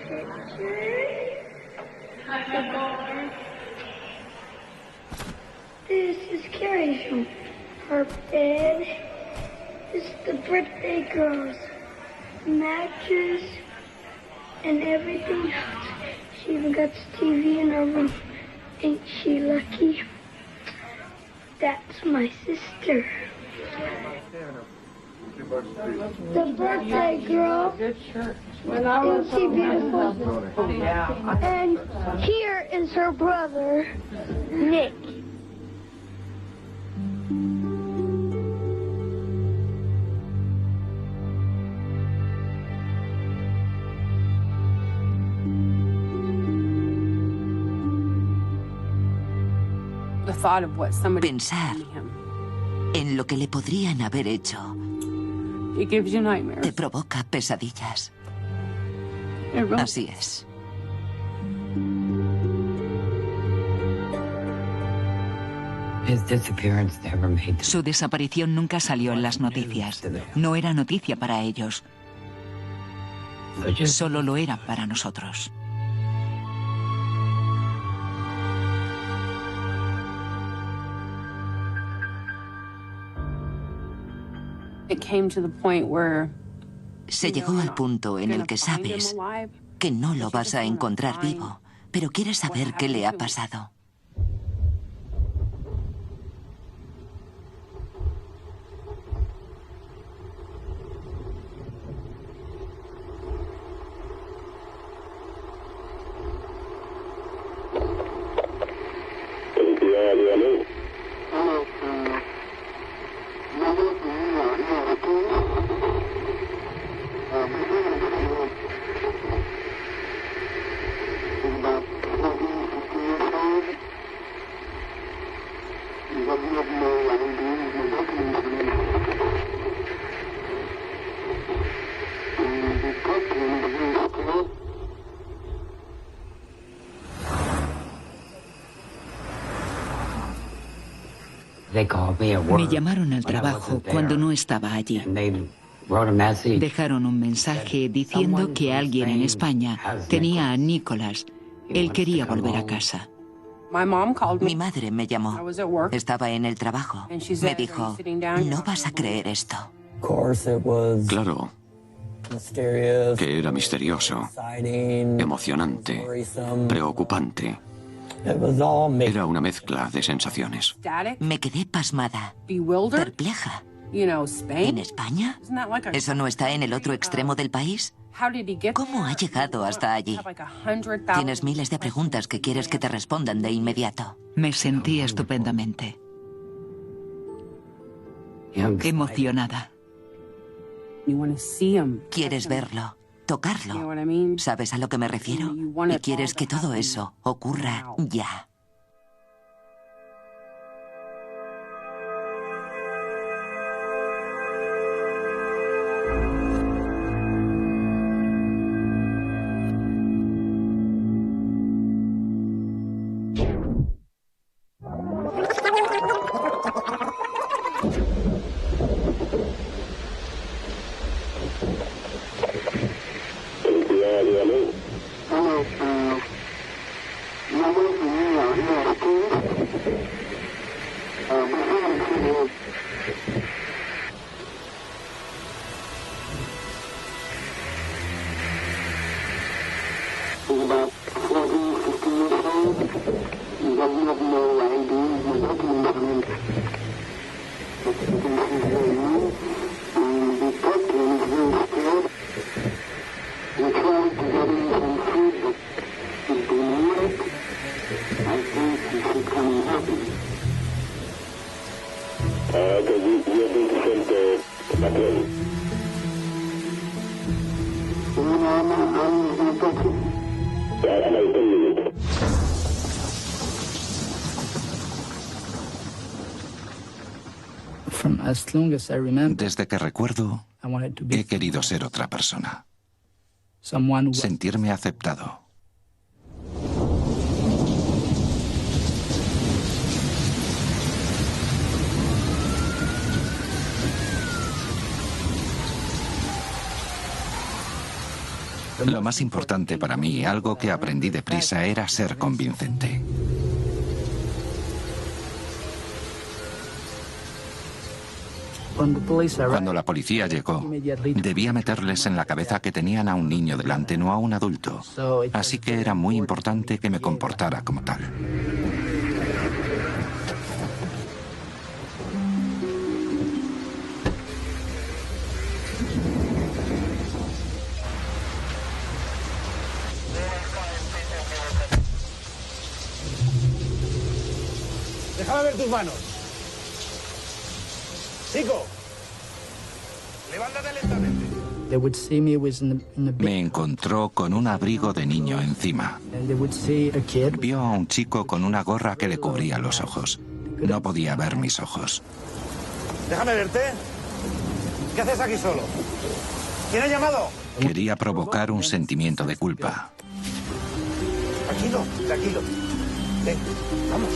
The barn. This is Carrie's room. Her bed. This is the birthday girl's mattress and everything else. She even got the TV in her room. Ain't she lucky? That's my sister. The birthday girl. Isn't she beautiful? And here is her brother, Nick. Pensar en lo que le podrían haber hecho te provoca pesadillas. Así es. Su desaparición nunca salió en las noticias. No era noticia para ellos. Solo lo era para nosotros. Se llegó al punto en el que sabes que no lo vas a encontrar vivo, pero quieres saber qué le ha pasado. Me llamaron al trabajo cuando no estaba allí. Dejaron un mensaje diciendo que alguien en España tenía a Nicholas. Él quería volver a casa. Mi madre me llamó. Estaba en el trabajo. Me dijo, no vas a creer esto. Claro, que era misterioso, emocionante, preocupante. Era una mezcla de sensaciones. Me quedé pasmada, perpleja. ¿En España? ¿Eso no está en el otro extremo del país? ¿Cómo ha llegado hasta allí? Tienes miles de preguntas que quieres que te respondan de inmediato. Me sentí estupendamente. Emocionada. Quieres verlo, tocarlo. ¿Sabes a lo que me refiero? Y quieres que todo eso ocurra ya. Desde que recuerdo, he querido ser otra persona. Sentirme aceptado. Lo más importante para mí, algo que aprendí deprisa, era ser convincente. Cuando la policía llegó, debía meterles en la cabeza que tenían a un niño delante, no a un adulto. Así que era muy importante que me comportara como tal. Déjame ver tus manos. Chico, levántate lentamente. Me encontró con un abrigo de niño encima. Vio a un chico con una gorra que le cubría los ojos. No podía ver mis ojos. Déjame verte. ¿Qué haces aquí solo? ¿Quién ha llamado? Quería provocar un sentimiento de culpa. Tranquilo, tranquilo. Ven, vamos.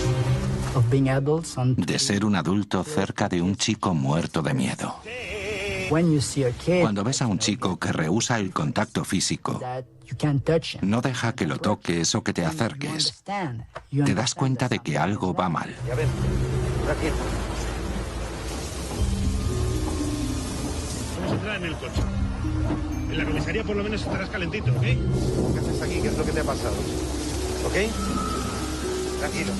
De ser un adulto cerca de un chico muerto de miedo. Cuando ves a un chico que rehúsa el contacto físico, no deja que lo toques o que te acerques, te das cuenta de que algo va mal. Ya ven, por aquí. Vamos a entrar en el coche. En la comisaría por lo menos estarás calentito, ¿ok? ¿Qué haces aquí? ¿Qué es lo que te ha pasado? ¿Ok? Tranquilo.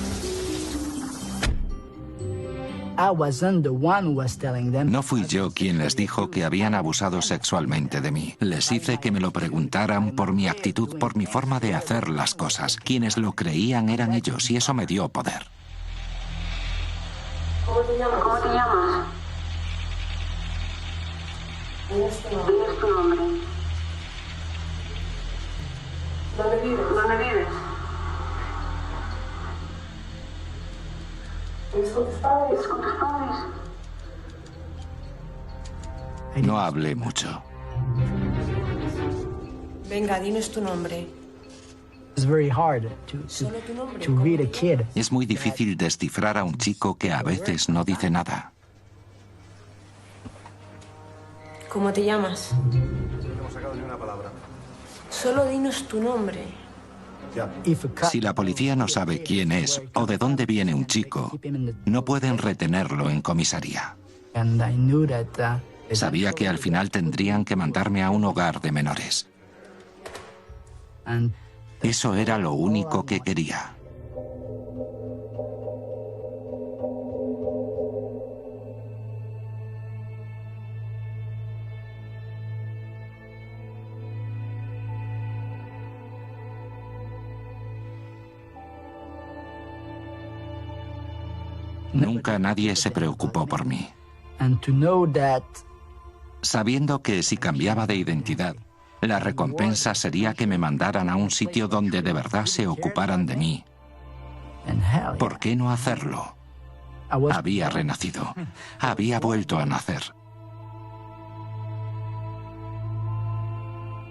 No fui yo quien les dijo que habían abusado sexualmente de mí. Les hice que me lo preguntaran por mi actitud, por mi forma de hacer las cosas. Quienes lo creían eran ellos y eso me dio poder. ¿Cómo te llamas? Dinos tu nombre. ¿Dónde vives? ¿Vives con tus padres? No hablé mucho. Venga, dinos tu nombre. Solo tu nombre. Es muy difícil descifrar a un chico que a veces no dice nada. ¿Cómo te llamas? No hemos sacado ni una palabra. Solo dinos tu nombre. Ya. Si la policía no sabe quién es o de dónde viene un chico, no pueden retenerlo en comisaría. Sabía que al final tendrían que mandarme a un hogar de menores. Eso era lo único que quería. Nunca nadie se preocupó por mí. Sabiendo que si cambiaba de identidad, la recompensa sería que me mandaran a un sitio donde de verdad se ocuparan de mí. ¿Por qué no hacerlo? Había renacido. Había vuelto a nacer.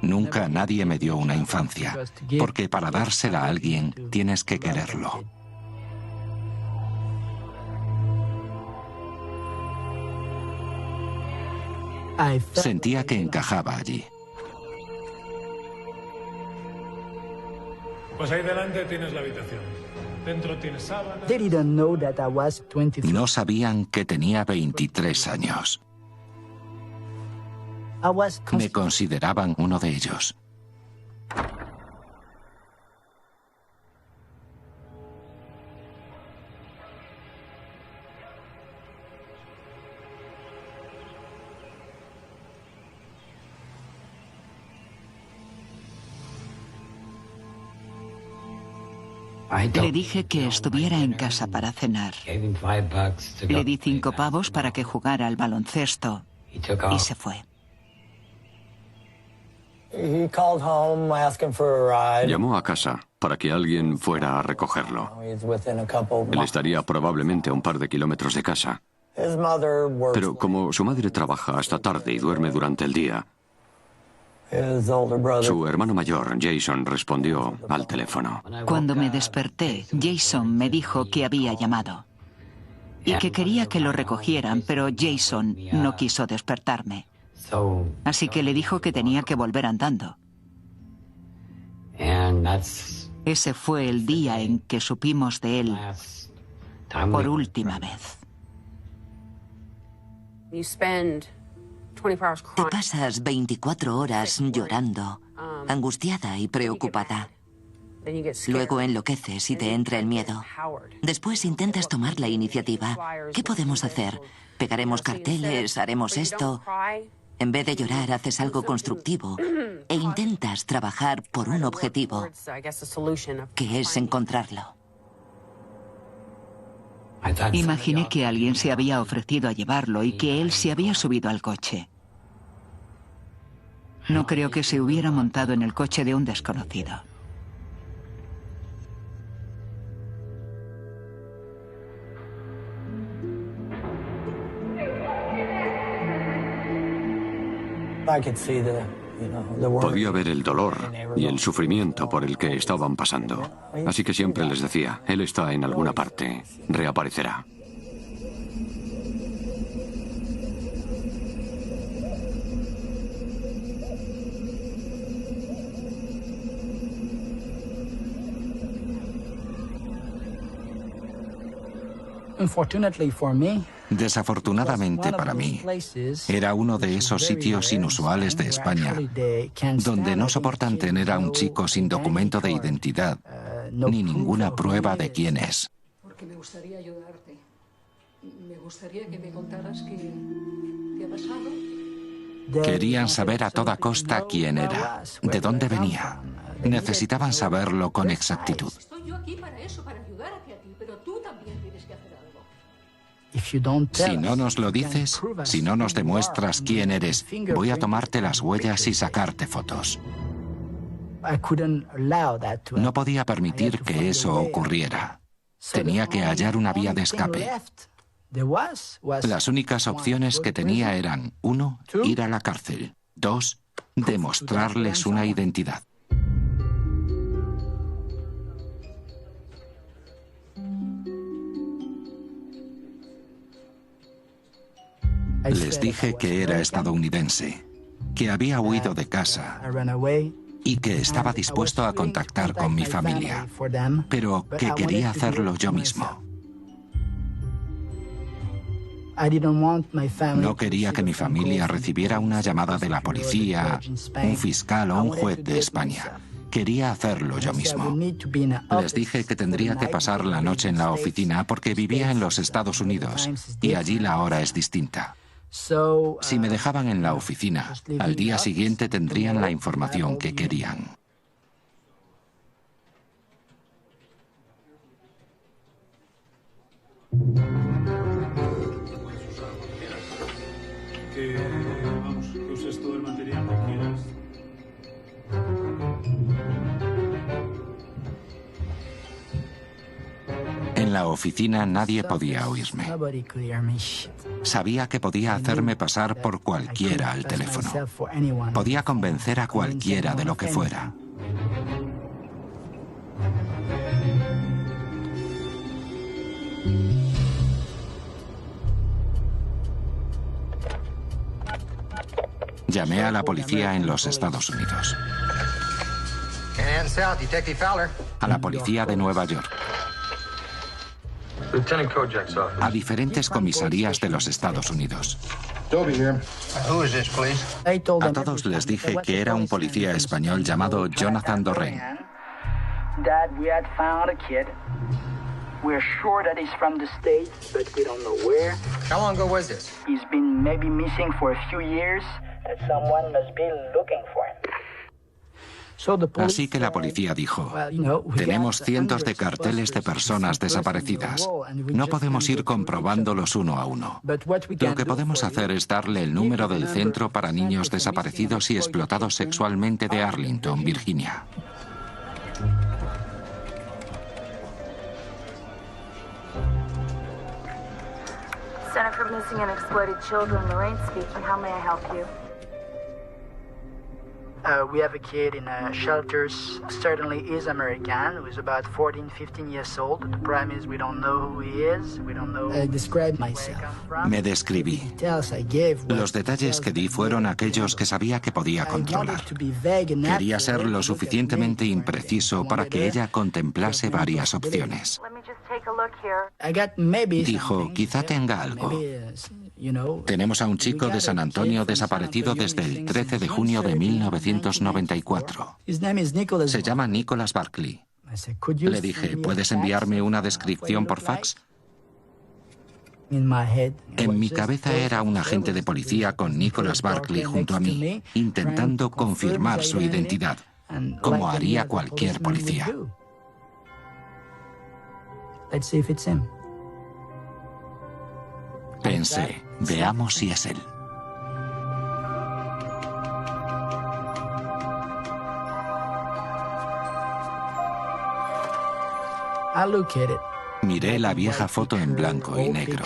Nunca nadie me dio una infancia, porque para dársela a alguien tienes que quererlo. Sentía que encajaba allí. Pues ahí delante tienes la habitación. Dentro tienes sábanas. No sabían que tenía 23 años. Me consideraban uno de ellos. Le dije que estuviera en casa para cenar. Le di 5 pavos para que jugara al baloncesto y se fue. Llamó a casa para que alguien fuera a recogerlo. Él estaría probablemente a un par de kilómetros de casa. Pero como su madre trabaja hasta tarde y duerme durante el día, su hermano mayor, Jason, respondió al teléfono. Cuando me desperté, Jason me dijo que había llamado y que quería que lo recogieran, pero Jason no quiso despertarme. Así que le dijo que tenía que volver andando. Ese fue el día en que supimos de él por última vez. Te pasas 24 horas llorando, angustiada y preocupada. Luego enloqueces y te entra el miedo. Después intentas tomar la iniciativa. ¿Qué podemos hacer? ¿Pegaremos carteles? ¿Haremos esto? En vez de llorar, haces algo constructivo e intentas trabajar por un objetivo, que es encontrarlo. Imaginé que alguien se había ofrecido a llevarlo y que él se había subido al coche. No creo que se hubiera montado en el coche de un desconocido. Podía ver el dolor y el sufrimiento por el que estaban pasando. Así que siempre les decía, él está en alguna parte, reaparecerá. Desafortunadamente para mí, era uno de esos sitios inusuales de España, donde no soportan tener a un chico sin documento de identidad, ni ninguna prueba de quién es. Porque me gustaría ayudarte. Me gustaría que me contaras qué ha pasado. Querían saber a toda costa quién era, de dónde venía. Necesitaban saberlo con exactitud. Estoy yo aquí para eso, para ayudarte a ti, pero tú también tienes que hacer algo. Si no nos lo dices, si no nos demuestras quién eres, voy a tomarte las huellas y sacarte fotos. No podía permitir que eso ocurriera. Tenía que hallar una vía de escape. Las únicas opciones que tenía eran: 1, ir a la cárcel; 2, demostrarles una identidad. Les dije que era estadounidense, que había huido de casa y que estaba dispuesto a contactar con mi familia, pero que quería hacerlo yo mismo. No quería que mi familia recibiera una llamada de la policía, un fiscal o un juez de España. Quería hacerlo yo mismo. Les dije que tendría que pasar la noche en la oficina porque vivía en los Estados Unidos y allí la hora es distinta. Si me dejaban en la oficina, al día siguiente tendrían la información que querían. Que uses todo el material que quieras. En la oficina nadie podía oírme. Sabía que podía hacerme pasar por cualquiera al teléfono. Podía convencer a cualquiera de lo que fuera. Llamé a la policía en los Estados Unidos. A la policía de Nueva York. A diferentes comisarías de los Estados Unidos. A todos les dije que era un policía español llamado Jonathan Dorren. We're sure that he's from the States, but we don't know where. How long ago was this? He's been maybe missing for a few years, and someone must be looking for him. Así que la policía dijo: tenemos cientos de carteles de personas desaparecidas. No podemos ir comprobándolos uno a uno. Lo que podemos hacer es darle el número del Centro para Niños Desaparecidos y Explotados Sexualmente de Arlington, Virginia. Center for Missing and Exploited Children, Lorraine speaking. How may I help you? We have a kid in a shelter, certainly is American, who is about 14, 15 years old. The problem is we don't know who he is, we don't know I described myself. Me describí. Los detalles que di fueron aquellos que sabía que podía controlar. Quería ser lo suficientemente impreciso para que ella contemplase varias opciones. Dijo, quizá tenga algo. Tenemos a un chico de San Antonio desaparecido desde el 13 de junio de 1994. Se llama Nicholas Barkley. Le dije, ¿puedes enviarme una descripción por fax? En mi cabeza era un agente de policía con Nicholas Barkley junto a mí, intentando confirmar su identidad, como haría cualquier policía. Pensé, veamos si es él. Miré la vieja foto en blanco y negro.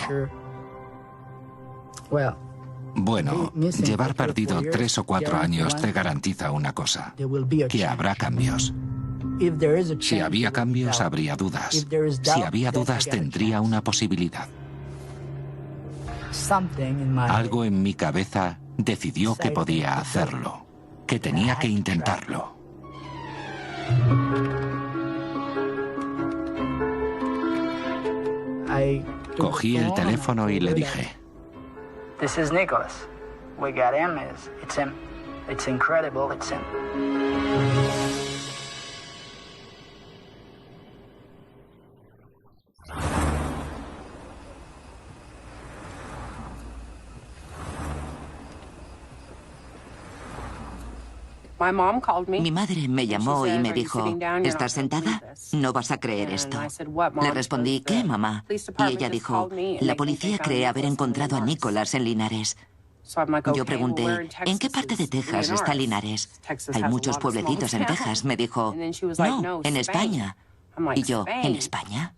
Bueno, llevar perdido 3 o 4 años te garantiza una cosa, que habrá cambios. Si había cambios, habría dudas. Si había dudas, tendría una posibilidad. Algo en mi cabeza decidió que podía hacerlo, que tenía que intentarlo. Cogí el teléfono y le dije: This is Nicholas. We got him. It's him. It's incredible. It's him. Mi madre me llamó y me dijo, ¿estás sentada? No vas a creer esto. Le respondí, ¿qué, mamá? Y ella dijo, la policía cree haber encontrado a Nicholas en Linares. Yo pregunté, ¿en qué parte de Texas está Linares? Hay muchos pueblecitos en Texas. Me dijo, no, en España. Y yo, ¿en España?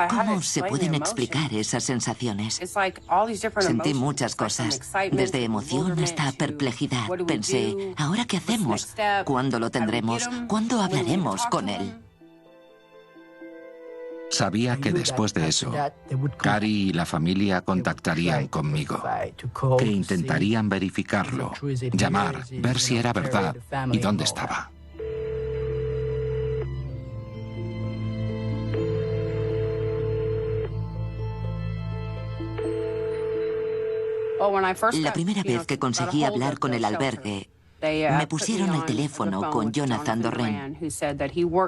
¿Cómo se pueden explicar esas sensaciones? Sentí muchas cosas, desde emoción hasta perplejidad. Pensé, ¿ahora qué hacemos? ¿Cuándo lo tendremos? ¿Cuándo hablaremos con él? Sabía que después de eso, Cari y la familia contactarían conmigo, que intentarían verificarlo, llamar, ver si era verdad y dónde estaba. La primera vez que conseguí hablar con el albergue, me pusieron al teléfono con Jonathan Dorren.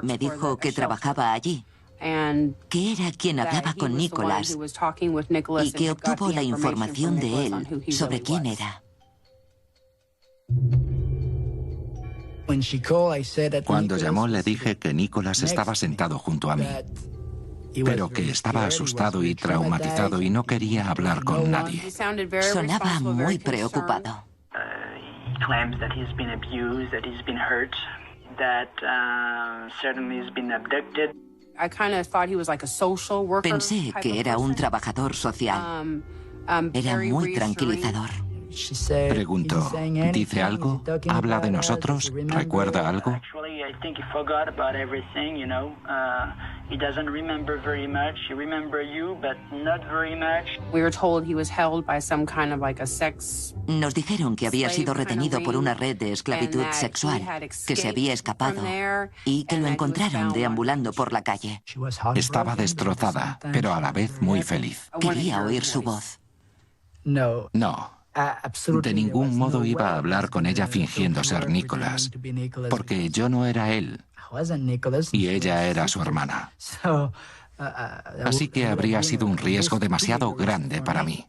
Me dijo que trabajaba allí, que era quien hablaba con Nicholas y que obtuvo la información de él sobre quién era. Cuando llamó le dije que Nicholas estaba sentado junto a mí, pero que estaba asustado y traumatizado y no quería hablar con nadie. Sonaba muy preocupado. Pensé que era un trabajador social. Era muy tranquilizador. Preguntó, ¿dice algo? ¿Habla de nosotros? ¿Recuerda algo? Nos dijeron que había sido retenido por una red de esclavitud sexual, que se había escapado y que lo encontraron deambulando por la calle. Estaba destrozada, pero a la vez muy feliz. Quería oír su voz. No. De ningún modo iba a hablar con ella fingiendo ser Nicholas, porque yo no era él y ella era su hermana. Así que habría sido un riesgo demasiado grande para mí.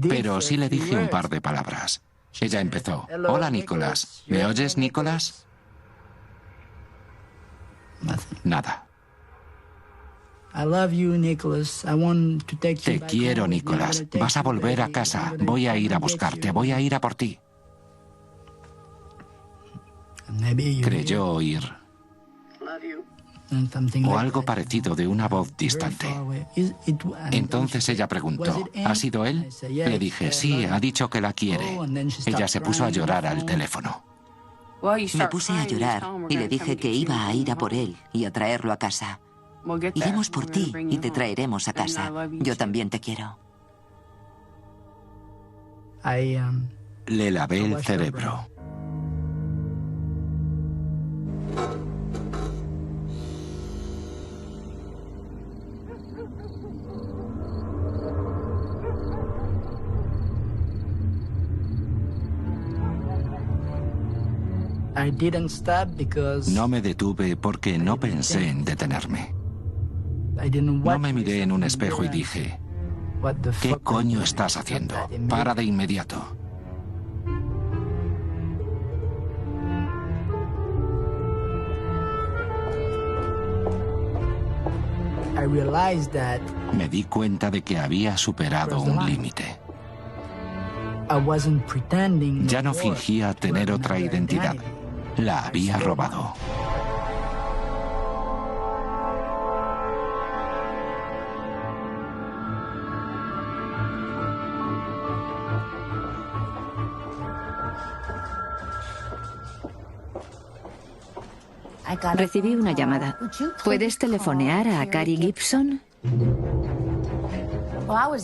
Pero sí le dije un par de palabras. Ella empezó, hola Nicholas, ¿me oyes Nicholas? Nada. Te quiero, Nicholas. Vas a volver a casa. Voy a ir a buscarte. Voy a ir a por ti. Creyó oír. o algo parecido de una voz distante. Entonces ella preguntó, ¿ha sido él? Le dije, sí, ha dicho que la quiere. Ella se puso a llorar al teléfono. Me puse a llorar y le dije que iba a ir a por él y a traerlo a casa. Iremos por ti y te traeremos a casa. Yo también te quiero. Le lavé el cerebro. No me detuve porque no pensé en detenerme. No me miré en un espejo y dije, ¿qué coño estás haciendo? Para de inmediato. Me di cuenta de que había superado un límite. Ya no fingía tener otra identidad. La había robado. Recibí una llamada. ¿Puedes telefonear a Cary Gibson?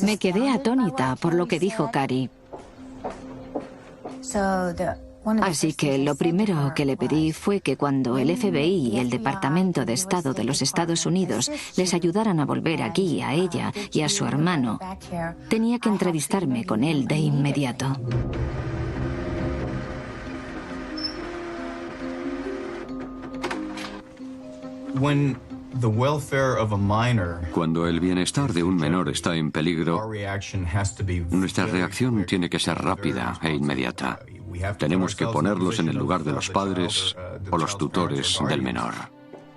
Me quedé atónita por lo que dijo Cary. Así que lo primero que le pedí fue que cuando el FBI y el Departamento de Estado de los Estados Unidos les ayudaran a volver aquí a ella y a su hermano, tenía que entrevistarme con él de inmediato. Cuando el bienestar de un menor está en peligro, nuestra reacción tiene que ser rápida e inmediata. Tenemos que ponerlos en el lugar de los padres o los tutores del menor.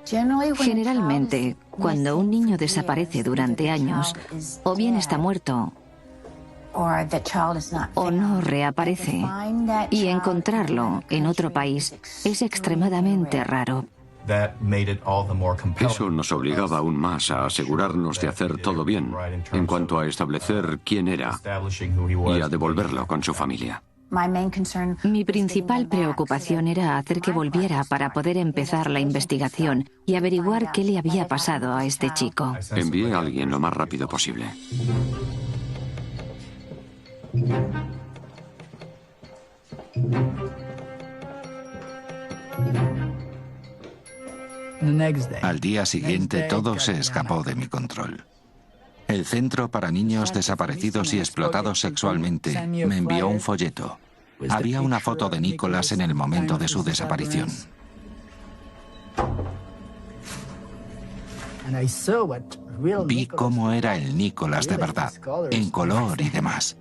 Generalmente, cuando un niño desaparece durante años, o bien está muerto, o no reaparece, y encontrarlo en otro país es extremadamente raro. Eso nos obligaba aún más a asegurarnos de hacer todo bien en cuanto a establecer quién era y a devolverlo con su familia. Mi principal preocupación era hacer que volviera para poder empezar la investigación y averiguar qué le había pasado a este chico. Envié a alguien lo más rápido posible. Al día siguiente todo se escapó de mi control. El Centro para Niños Desaparecidos y Explotados Sexualmente me envió un folleto. Había una foto de Nicholas en el momento de su desaparición. Vi cómo era el Nicholas de verdad, en color y demás.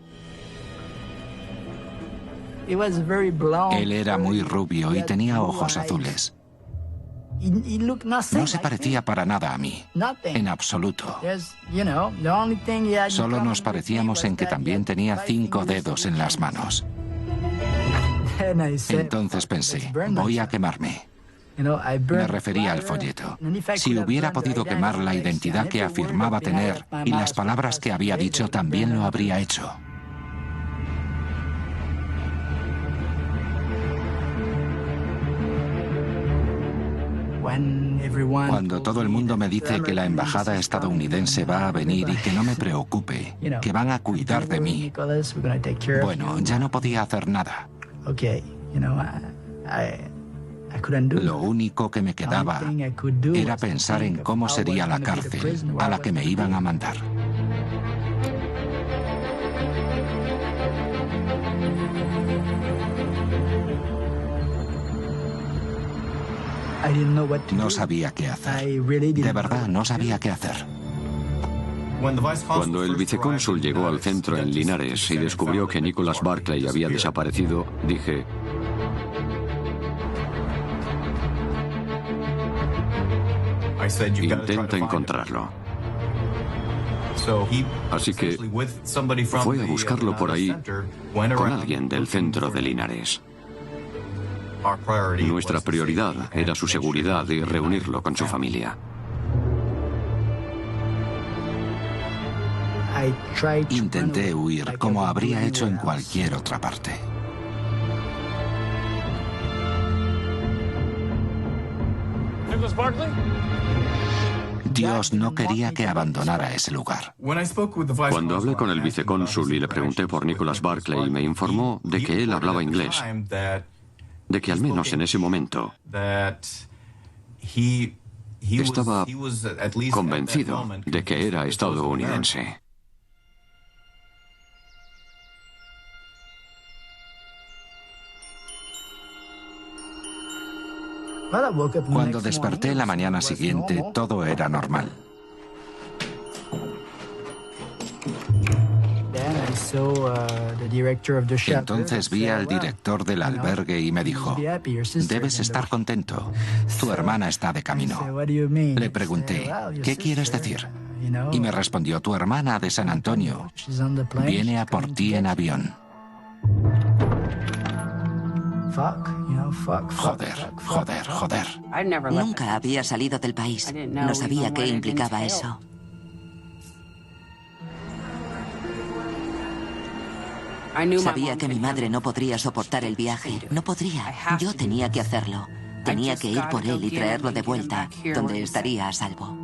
Él era muy rubio y tenía ojos azules. No se parecía para nada a mí, en absoluto. Solo nos parecíamos en que también tenía 5 dedos en las manos. Entonces pensé, voy a quemarme. Me refería al folleto. Si hubiera podido quemar la identidad que afirmaba tener y las palabras que había dicho, también lo habría hecho. Cuando todo el mundo me dice que la embajada estadounidense va a venir y que no me preocupe, que van a cuidar de mí, bueno, ya no podía hacer nada. Lo único que me quedaba era pensar en cómo sería la cárcel a la que me iban a mandar. No sabía qué hacer. De verdad, no sabía qué hacer. Cuando el vicecónsul llegó al centro en Linares y descubrió que Nicholas Barclay había desaparecido, dije: intenta encontrarlo. Así que fue a buscarlo por ahí con alguien del centro de Linares. Nuestra prioridad era su seguridad y reunirlo con su familia. Intenté huir como habría hecho en cualquier otra parte. Dios no quería que abandonara ese lugar. Cuando hablé con el vicecónsul y le pregunté por Nicholas Barclay, me informó de que él hablaba inglés, de que al menos en ese momento estaba convencido de que era estadounidense. Cuando desperté la mañana siguiente, todo era normal. Entonces vi al director del albergue y me dijo: debes estar contento, tu hermana está de camino. Le pregunté: ¿qué quieres decir? Y me respondió: tu hermana de San Antonio viene a por ti en avión. Joder. Nunca había salido del país. No sabía qué implicaba eso. Sabía que mi madre no podría soportar el viaje. No podría. Yo tenía que hacerlo. Tenía que ir por él y traerlo de vuelta, donde estaría a salvo.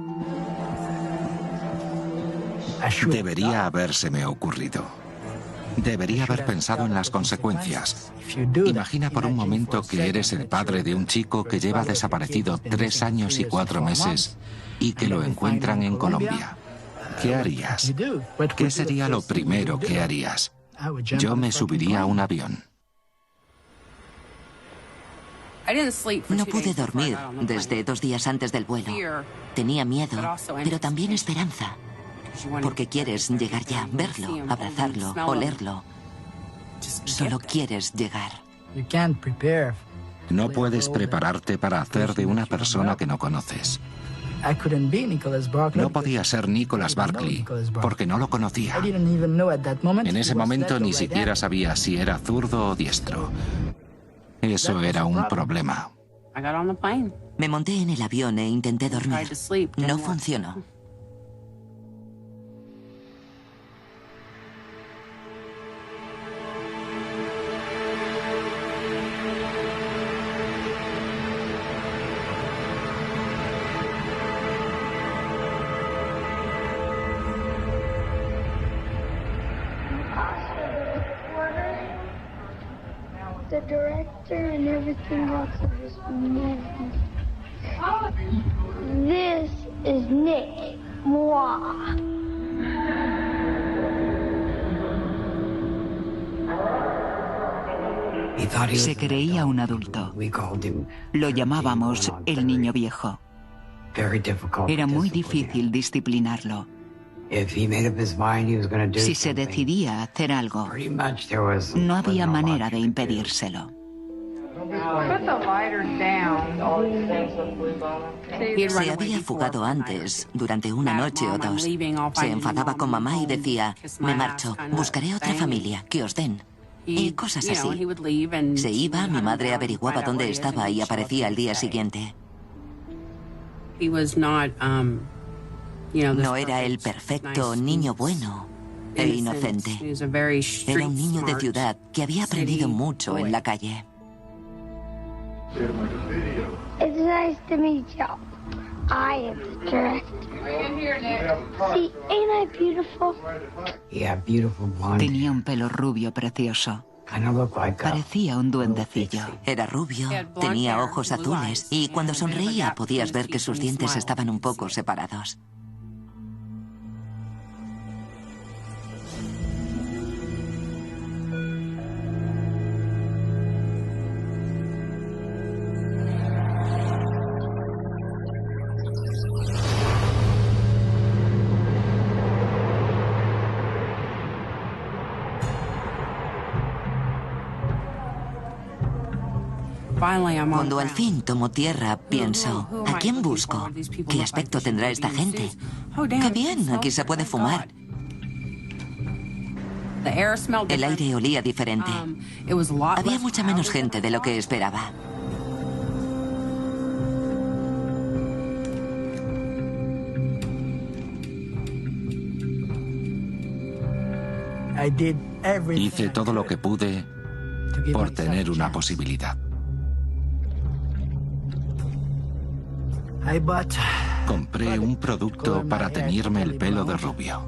Debería habérseme ocurrido. Debería haber pensado en las consecuencias. Imagina por un momento que eres el padre de un chico que lleva desaparecido 3 años y 4 meses y que lo encuentran en Colombia. ¿Qué harías? ¿Qué sería lo primero que harías? Yo me subiría a un avión. No pude dormir desde 2 días antes del vuelo. Tenía miedo, pero también esperanza. Porque quieres llegar ya, verlo, abrazarlo, olerlo. Solo quieres llegar. No puedes prepararte para hacer de una persona que no conoces. No podía ser Nicholas Barclay, porque no lo conocía. En ese momento ni siquiera sabía si era zurdo o diestro. Eso era un problema. Me monté en el avión e intenté dormir. No funcionó. The director and everything else of this movie. This is Nick Moi. Se creía un adulto. Lo llamábamos el niño viejo. Era muy difícil disciplinarlo. Si se decidía a hacer algo, no había manera de impedírselo. Se había fugado antes, durante una noche o 2. Se enfadaba con mamá y decía: me marcho, buscaré otra familia, que os den. Y cosas así. Se iba, mi madre averiguaba dónde estaba y aparecía al día siguiente. No era el perfecto niño bueno e inocente. Era un niño de ciudad que había aprendido mucho en la calle. It's nice to meet you. I am the director. See, ain't I beautiful? Tenía un pelo rubio precioso. Parecía un duendecillo. Era rubio, tenía ojos azules y cuando sonreía podías ver que sus dientes estaban un poco separados. Cuando al fin tomó tierra, pienso: ¿a quién busco? ¿Qué aspecto tendrá esta gente? ¡Qué bien! Aquí se puede fumar. El aire olía diferente. Había mucha menos gente de lo que esperaba. Hice todo lo que pude por tener una posibilidad. Compré un producto para teñirme el pelo de rubio.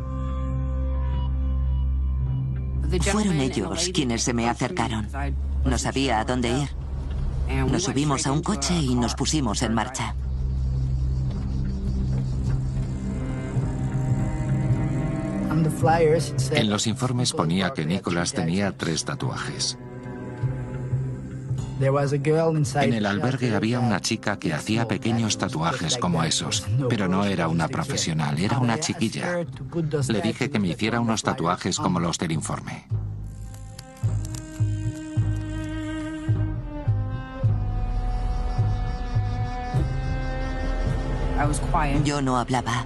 Fueron ellos quienes se me acercaron. No sabía a dónde ir. Nos subimos a un coche y nos pusimos en marcha. En los informes ponía que Nicholas tenía 3 tatuajes. En el albergue había una chica que hacía pequeños tatuajes como esos, pero no era una profesional, era una chiquilla. Le dije que me hiciera unos tatuajes como los del informe. Yo no hablaba.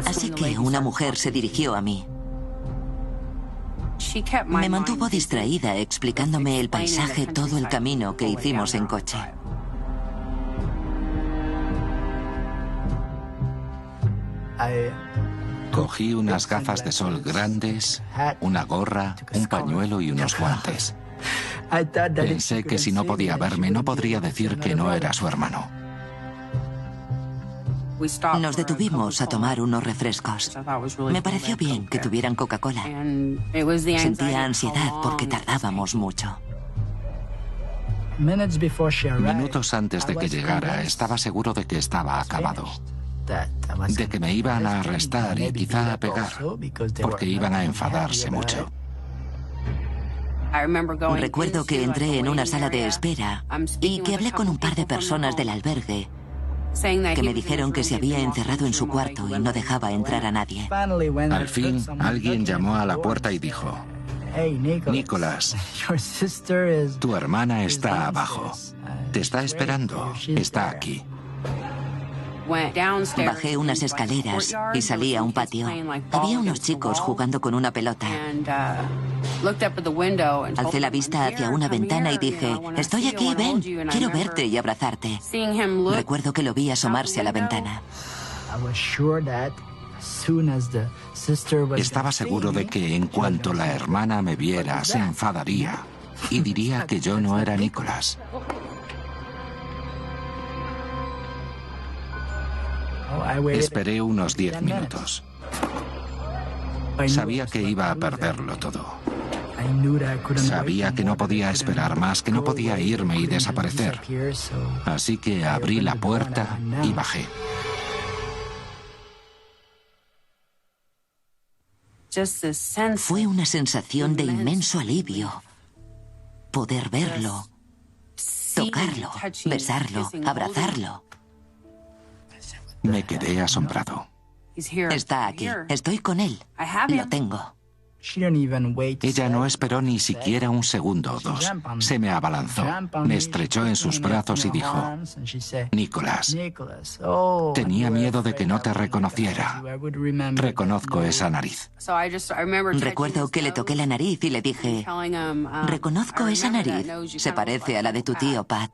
Así que una mujer se dirigió a mí. Me mantuvo distraída explicándome el paisaje todo el camino que hicimos en coche. Cogí unas gafas de sol grandes, una gorra, un pañuelo y unos guantes. Pensé que si no podía verme, no podría decir que no era su hermano. Nos detuvimos a tomar unos refrescos. Me pareció bien que tuvieran Coca-Cola. Sentía ansiedad porque tardábamos mucho. Minutos antes de que llegara, estaba seguro de que estaba acabado. De que me iban a arrestar y quizá a pegar, porque iban a enfadarse mucho. Recuerdo que entré en una sala de espera y que hablé con un par de personas del albergue que me dijeron que se había encerrado en su cuarto y no dejaba entrar a nadie. Al fin, alguien llamó a la puerta y dijo: Nicholas, tu hermana está abajo. Te está esperando. Está aquí. Bajé unas escaleras y salí a un patio. Había unos chicos jugando con una pelota. Alcé la vista hacia una ventana y dije: estoy aquí, ven, quiero verte y abrazarte. Recuerdo que lo vi asomarse a la ventana. Estaba seguro de que en cuanto la hermana me viera, se enfadaría y diría que yo no era Nicholas. Esperé unos 10 minutos. Sabía que iba a perderlo todo. Sabía que no podía esperar más, que no podía irme y desaparecer. Así que abrí la puerta y bajé. Fue una sensación de inmenso alivio. Poder verlo, tocarlo, besarlo, abrazarlo. Me quedé asombrado. Está aquí. Estoy con él. Lo tengo. Ella no esperó ni siquiera un segundo o 2. Se me abalanzó, me estrechó en sus brazos y dijo: Nicholas, tenía miedo de que no te reconociera. Reconozco esa nariz. Recuerdo que le toqué la nariz y le dije: reconozco esa nariz. Se parece a la de tu tío Pat.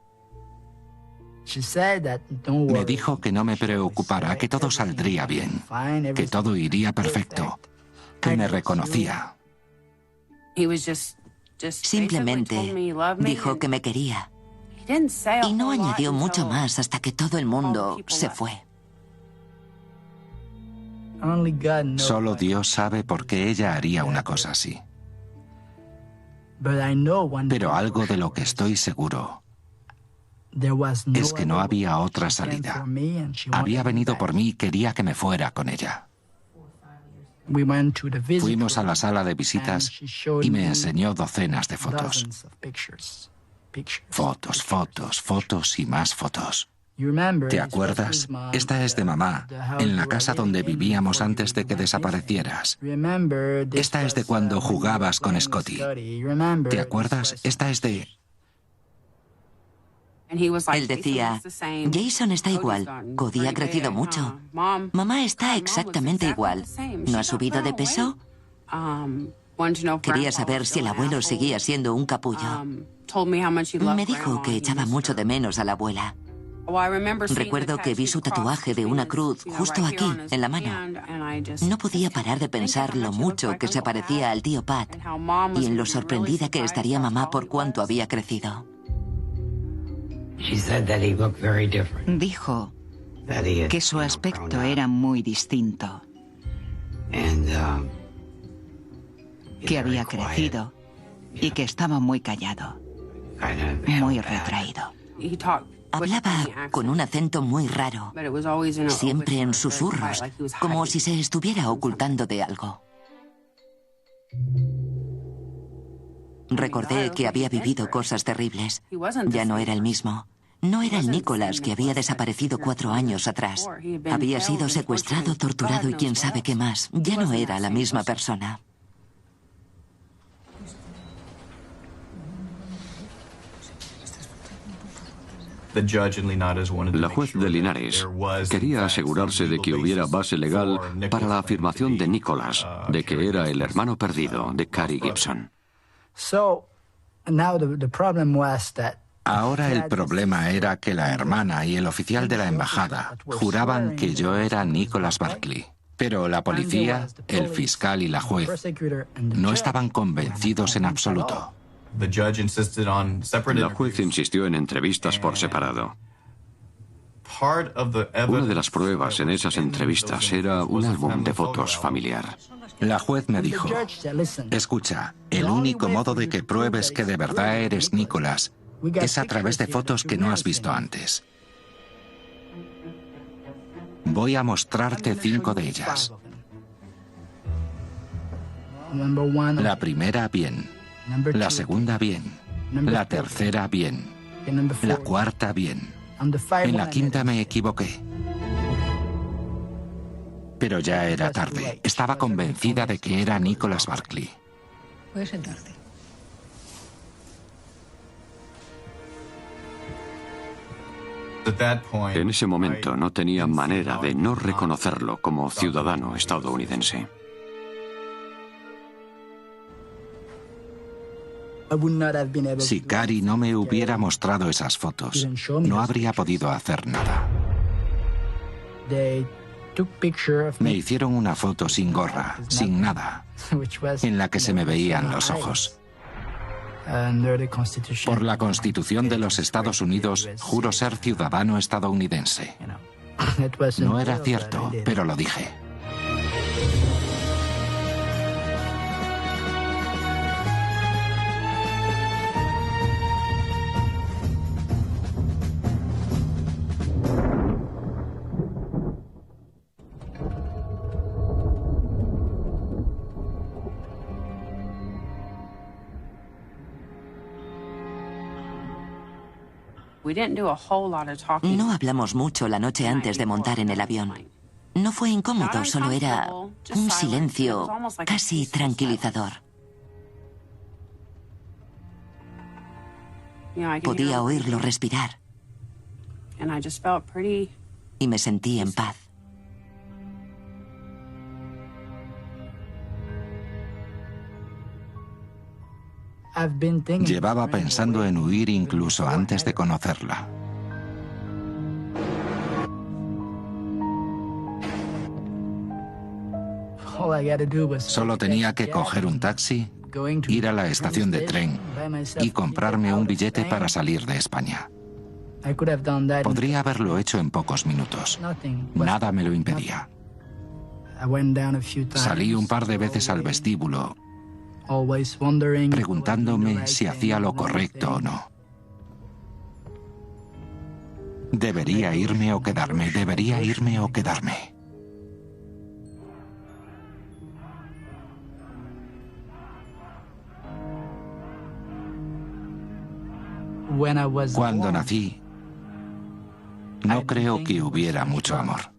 Me dijo que no me preocupara, que todo saldría bien, que todo iría perfecto, que me reconocía. Simplemente dijo que me quería. Y no añadió mucho más hasta que todo el mundo se fue. Solo Dios sabe por qué ella haría una cosa así. Pero algo de lo que estoy seguro es que no había otra salida. Había venido por mí y quería que me fuera con ella. Fuimos a la sala de visitas y me enseñó docenas de fotos. Fotos, fotos, fotos y más fotos. ¿Te acuerdas? Esta es de mamá, en la casa donde vivíamos antes de que desaparecieras. Esta es de cuando jugabas con Scotty. ¿Te acuerdas? Esta es de... Él decía: Jason está igual. Cody ha crecido mucho. Mamá está exactamente igual. ¿No ha subido de peso? Quería saber si el abuelo seguía siendo un capullo. Me dijo que echaba mucho de menos a la abuela. Recuerdo que vi su tatuaje de una cruz justo aquí, en la mano. No podía parar de pensar lo mucho que se parecía al tío Pat y en lo sorprendida que estaría mamá por cuánto había crecido. Dijo que su aspecto era muy distinto, que había crecido y que estaba muy callado, muy retraído. Hablaba con un acento muy raro, siempre en susurros, como si se estuviera ocultando de algo. Recordé que había vivido cosas terribles. Ya no era el mismo. No era el Nicholas que había desaparecido 4 años atrás. Había sido secuestrado, torturado y quién sabe qué más. Ya no era la misma persona. La juez de Linares quería asegurarse de que hubiera base legal para la afirmación de Nicholas de que era el hermano perdido de Cary Gibson. Ahora el problema era que la hermana y el oficial de la embajada juraban que yo era Nicholas Barkley. Pero la policía, el fiscal y la juez no estaban convencidos en absoluto. La juez insistió en entrevistas por separado. Una de las pruebas en esas entrevistas era un álbum de fotos familiar. La juez me dijo: escucha, el único modo de que pruebes que de verdad eres Nicholas es a través de fotos que no has visto antes. Voy a mostrarte 5 de ellas. La primera, bien. La segunda, bien. La tercera, bien. La cuarta, bien. En la quinta me equivoqué. Pero ya era tarde. Estaba convencida de que era Nicholas Barkley. Puedes sentarte. En ese momento no tenía manera de no reconocerlo como ciudadano estadounidense. Si Cary no me hubiera mostrado esas fotos, no habría podido hacer nada. Me hicieron una foto sin gorra, sin nada, en la que se me veían los ojos. Por la Constitución de los Estados Unidos, juro ser ciudadano estadounidense. No era cierto, pero lo dije. No hablamos mucho la noche antes de montar en el avión. No fue incómodo, solo era un silencio casi tranquilizador. Podía oírlo respirar. Y me sentí en paz. Llevaba pensando en huir incluso antes de conocerla. Solo tenía que coger un taxi, ir a la estación de tren y comprarme un billete para salir de España. Podría haberlo hecho en pocos minutos. Nada me lo impedía. Salí un par de veces al vestíbulo, preguntándome si hacía lo correcto o no. ¿Debería irme o quedarme? ¿Debería irme o quedarme? Cuando nací, no creo que hubiera mucho amor.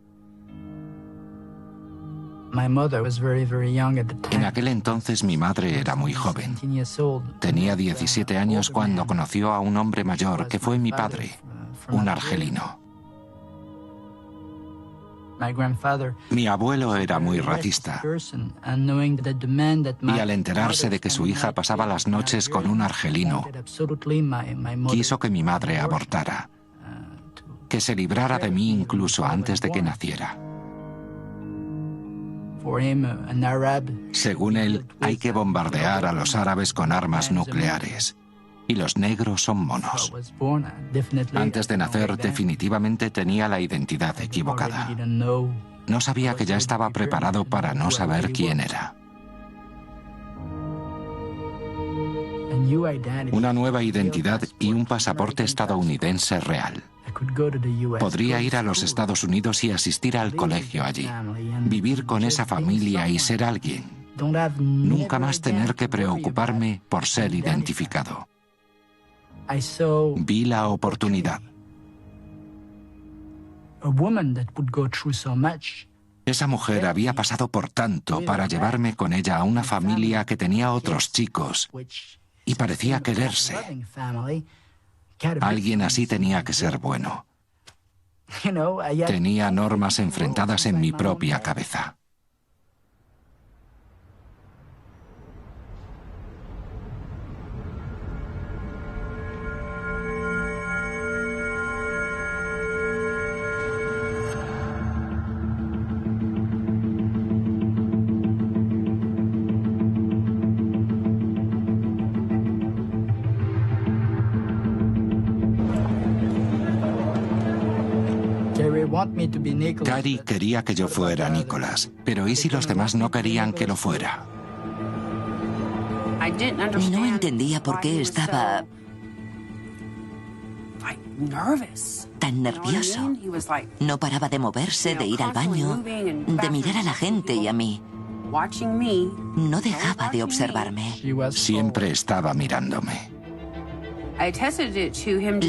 En aquel entonces mi madre era muy joven. Tenía 17 años cuando conoció a un hombre mayor que fue mi padre, un argelino. Mi abuelo era muy racista y al enterarse de que su hija pasaba las noches con un argelino, quiso que mi madre abortara. que se librara de mí incluso antes de que naciera. Según él, hay que bombardear a los árabes con armas nucleares. Y los negros son monos. Antes de nacer, definitivamente tenía la identidad equivocada. No sabía que ya estaba preparado para no saber quién era. Una nueva identidad y un pasaporte estadounidense real. Podría ir a los Estados Unidos y asistir al colegio allí. Vivir con esa familia y ser alguien. Nunca más tener que preocuparme por ser identificado. Vi la oportunidad. Esa mujer había pasado por tanto para llevarme con ella a una familia que tenía otros chicos y parecía quererse. Alguien así tenía que ser bueno. Tenía normas enfrentadas en mi propia cabeza. Carrie quería que yo fuera Nicholas, pero ¿y si los demás no querían que lo fuera? No entendía por qué estaba tan nervioso. No paraba de moverse, de ir al baño, de mirar a la gente y a mí. No dejaba de observarme. Siempre estaba mirándome.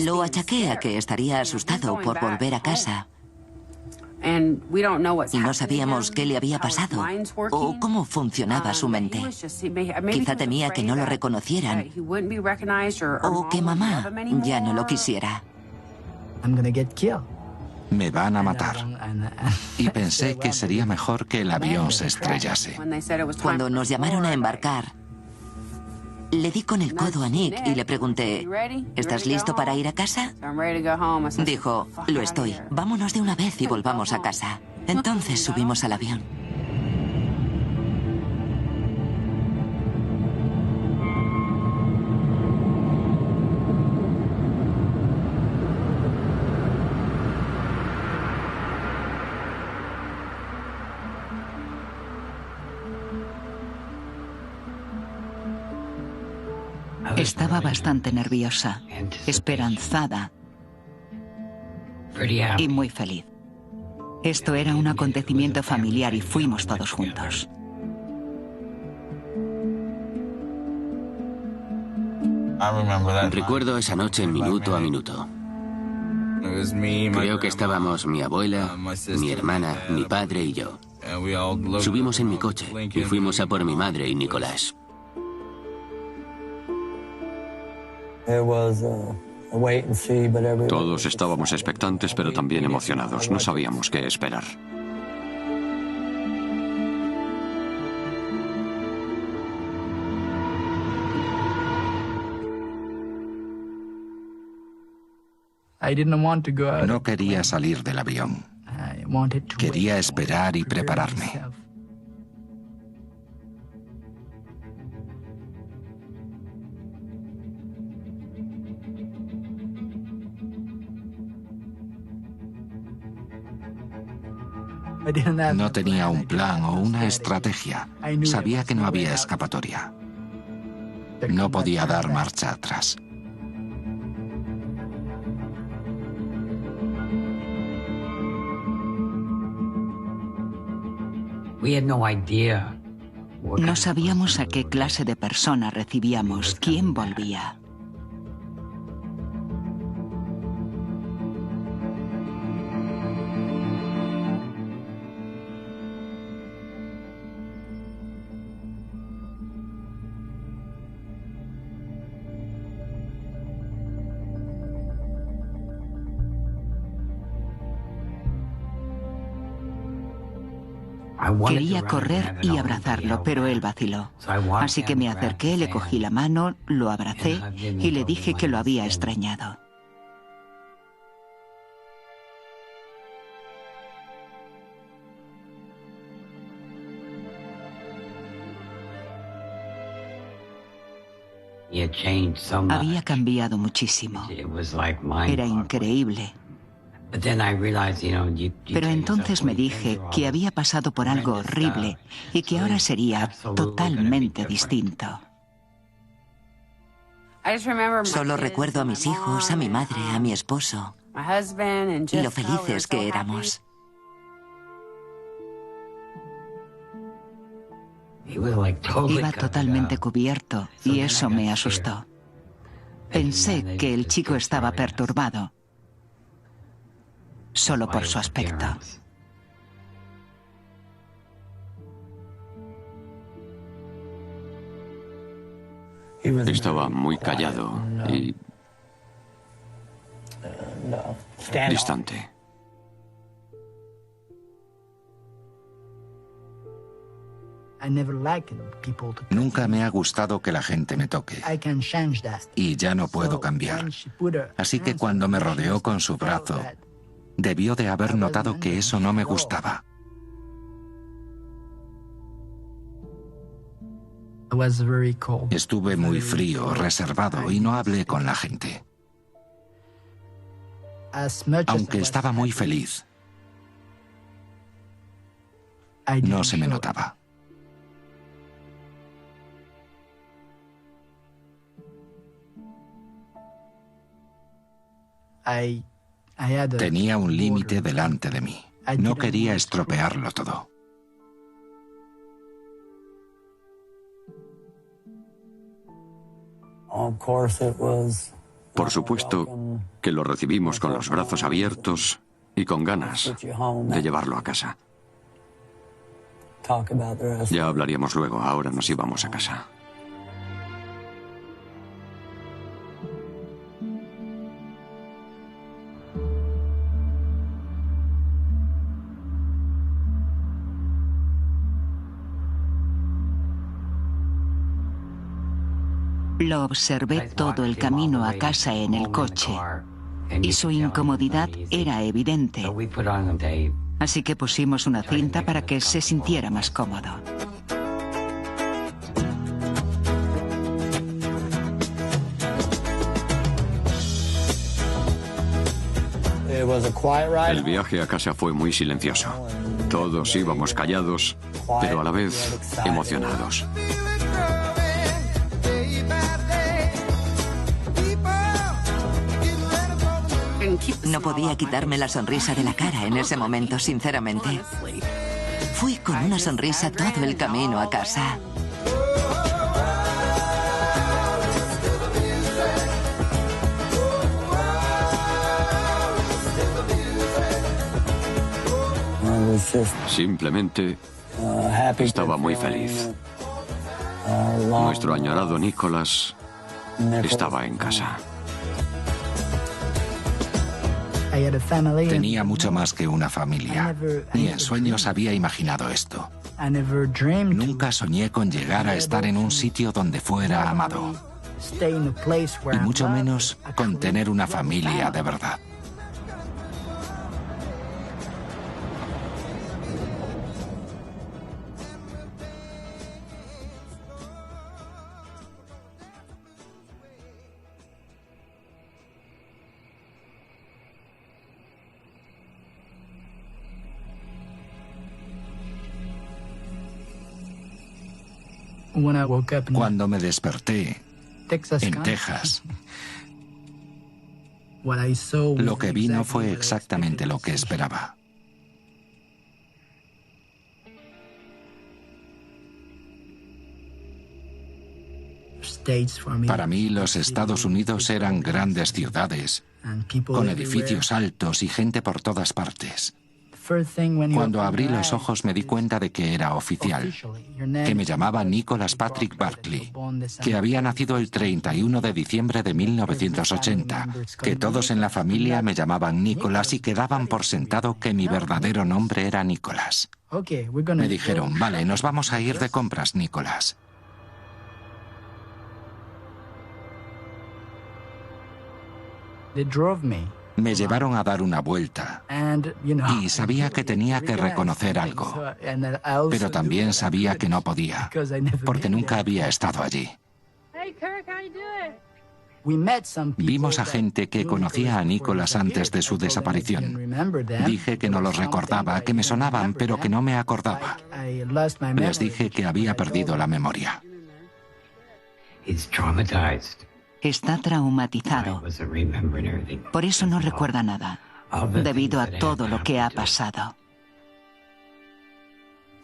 Lo achaqué a que estaría asustado por volver a casa. Y no sabíamos qué le había pasado o cómo funcionaba su mente. Quizá temía que no lo reconocieran o que mamá ya no lo quisiera. Me van a matar. Y pensé que sería mejor que el avión se estrellase. Cuando nos llamaron a embarcar, le di con el codo a Nick y le pregunté, ¿estás listo para ir a casa? Dijo, lo estoy, vámonos de una vez y volvamos a casa. Entonces subimos al avión. Estaba bastante nerviosa, esperanzada y muy feliz. Esto era un acontecimiento familiar y fuimos todos juntos. Recuerdo esa noche minuto a minuto. Creo que estábamos mi abuela, mi hermana, mi padre y yo. Subimos en mi coche y fuimos a por mi madre y Nicolás. Todos estábamos expectantes, pero también emocionados. No sabíamos qué esperar. No quería salir del avión. Quería esperar y prepararme. No tenía un plan o una estrategia. Sabía que no había escapatoria. No podía dar marcha atrás. No sabíamos a qué clase de persona recibíamos, quién volvía. Quería correr y abrazarlo, pero él vaciló. Así que me acerqué, le cogí la mano, lo abracé y le dije que lo había extrañado. Había cambiado muchísimo. Era increíble. Pero entonces me dije que había pasado por algo horrible y que ahora sería totalmente distinto. Solo recuerdo a mis hijos, a mi madre, a mi esposo y lo felices que éramos. Iba totalmente cubierto y eso me asustó. Pensé que el chico estaba perturbado, solo por su aspecto. Estaba muy callado y distante. Nunca me ha gustado que la gente me toque. Y ya no puedo cambiar. Así que cuando me rodeó con su brazo, debió de haber notado que eso no me gustaba. Estuve muy frío, reservado y no hablé con la gente. Aunque estaba muy feliz, no se me notaba. Tenía un límite delante de mí. No quería estropearlo todo. Por supuesto que lo recibimos con los brazos abiertos y con ganas de llevarlo a casa. Ya hablaríamos luego, ahora nos íbamos a casa. Lo observé todo el camino a casa en el coche y su incomodidad era evidente. Así que pusimos una cinta para que se sintiera más cómodo. El viaje a casa fue muy silencioso. Todos íbamos callados, pero a la vez emocionados. No podía quitarme la sonrisa de la cara en ese momento, sinceramente. Fui con una sonrisa todo el camino a casa. Simplemente estaba muy feliz. Nuestro añorado Nicholas estaba en casa. Tenía mucho más que una familia. Ni en sueños había imaginado esto. Nunca soñé con llegar a estar en un sitio donde fuera amado. Y mucho menos con tener una familia de verdad. Cuando me desperté en Texas, lo que vi no fue exactamente lo que esperaba. Para mí, los Estados Unidos eran grandes ciudades, con edificios altos y gente por todas partes. Cuando abrí los ojos me di cuenta de que era oficial, que me llamaba Nicholas Patrick Barkley, que había nacido el 31 de diciembre de 1980, que todos en la familia me llamaban Nicholas y que daban por sentado que mi verdadero nombre era Nicholas. Me dijeron, vale, nos vamos a ir de compras, Nicholas. Me llevaron a dar una vuelta y sabía que tenía que reconocer algo, pero también sabía que no podía, porque nunca había estado allí. Vimos a gente que conocía a Nicholas antes de su desaparición. Dije que no los recordaba, que me sonaban, pero que no me acordaba. Les dije que había perdido la memoria. Está traumatizado. Por eso no recuerda nada, debido a todo lo que ha pasado.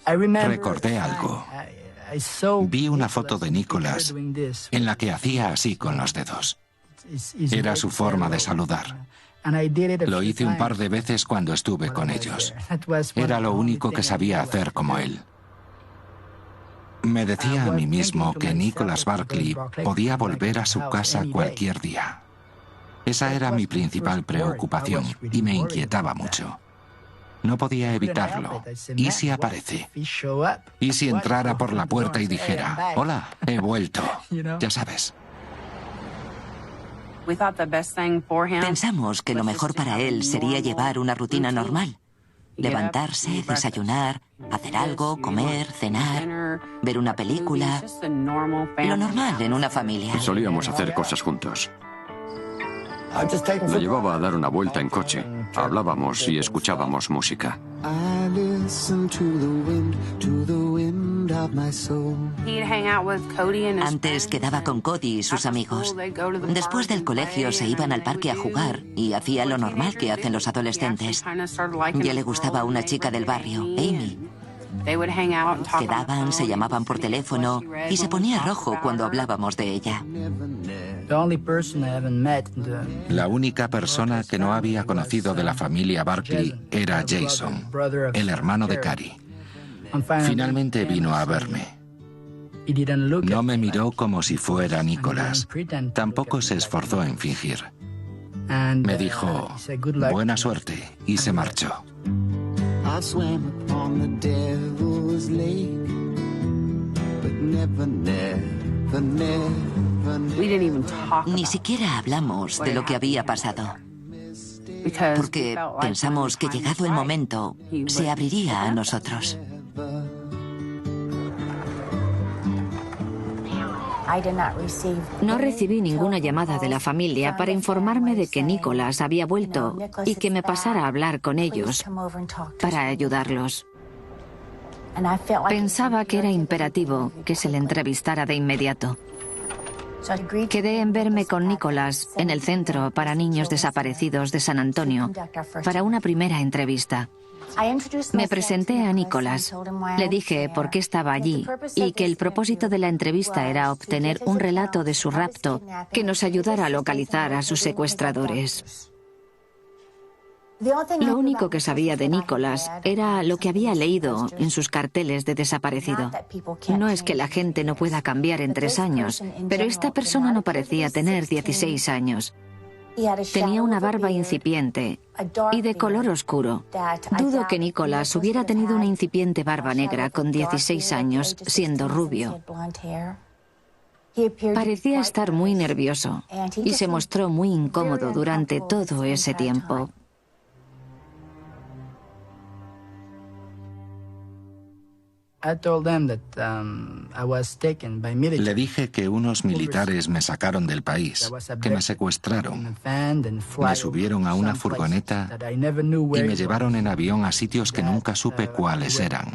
Recordé algo. Vi una foto de Nicholas en la que hacía así con los dedos. Era su forma de saludar. Lo hice un par de veces cuando estuve con ellos. Era lo único que sabía hacer como él. Me decía a mí mismo que Nicholas Barkley podía volver a su casa cualquier día. Esa era mi principal preocupación y me inquietaba mucho. No podía evitarlo. ¿Y si aparece? ¿Y si entrara por la puerta y dijera, hola, he vuelto? Ya sabes. Pensamos que lo mejor para él sería llevar una rutina normal. Levantarse, desayunar, hacer algo, comer, cenar, ver una película. Lo normal en una familia. Solíamos hacer cosas juntos. Me llevaba a dar una vuelta en coche. Hablábamos y escuchábamos música. Antes quedaba con Cody y sus amigos. Después del colegio se iban al parque a jugar y hacía lo normal que hacen los adolescentes. Ya le gustaba una chica del barrio, Amy. Quedaban, se llamaban por teléfono y se ponía rojo cuando hablábamos de ella. La única persona que no había conocido de la familia Barkley era Jason, el hermano de Carrie. Finalmente vino a verme. No me miró como si fuera Nicholas. Tampoco se esforzó en fingir. Me dijo, buena suerte, y se marchó. Ni siquiera hablamos de lo que había pasado, porque pensamos que llegado el momento se abriría a nosotros. No recibí ninguna llamada de la familia para informarme de que Nicholas había vuelto y que me pasara a hablar con ellos para ayudarlos. Pensaba que era imperativo que se le entrevistara de inmediato. Quedé en verme con Nicholas en el Centro para Niños Desaparecidos de San Antonio para una primera entrevista. Me presenté a Nicholas. Le dije por qué estaba allí y que el propósito de la entrevista era obtener un relato de su rapto que nos ayudara a localizar a sus secuestradores. Lo único que sabía de Nicholas era lo que había leído en sus carteles de desaparecido. No es que la gente no pueda cambiar en 3 años, pero esta persona no parecía tener 16 años. Tenía una barba incipiente y de color oscuro. Dudo que Nicholas hubiera tenido una incipiente barba negra con 16 años, siendo rubio. Parecía estar muy nervioso y se mostró muy incómodo durante todo ese tiempo. Le dije que unos militares me sacaron del país, que me secuestraron, me subieron a una furgoneta y me llevaron en avión a sitios que nunca supe cuáles eran,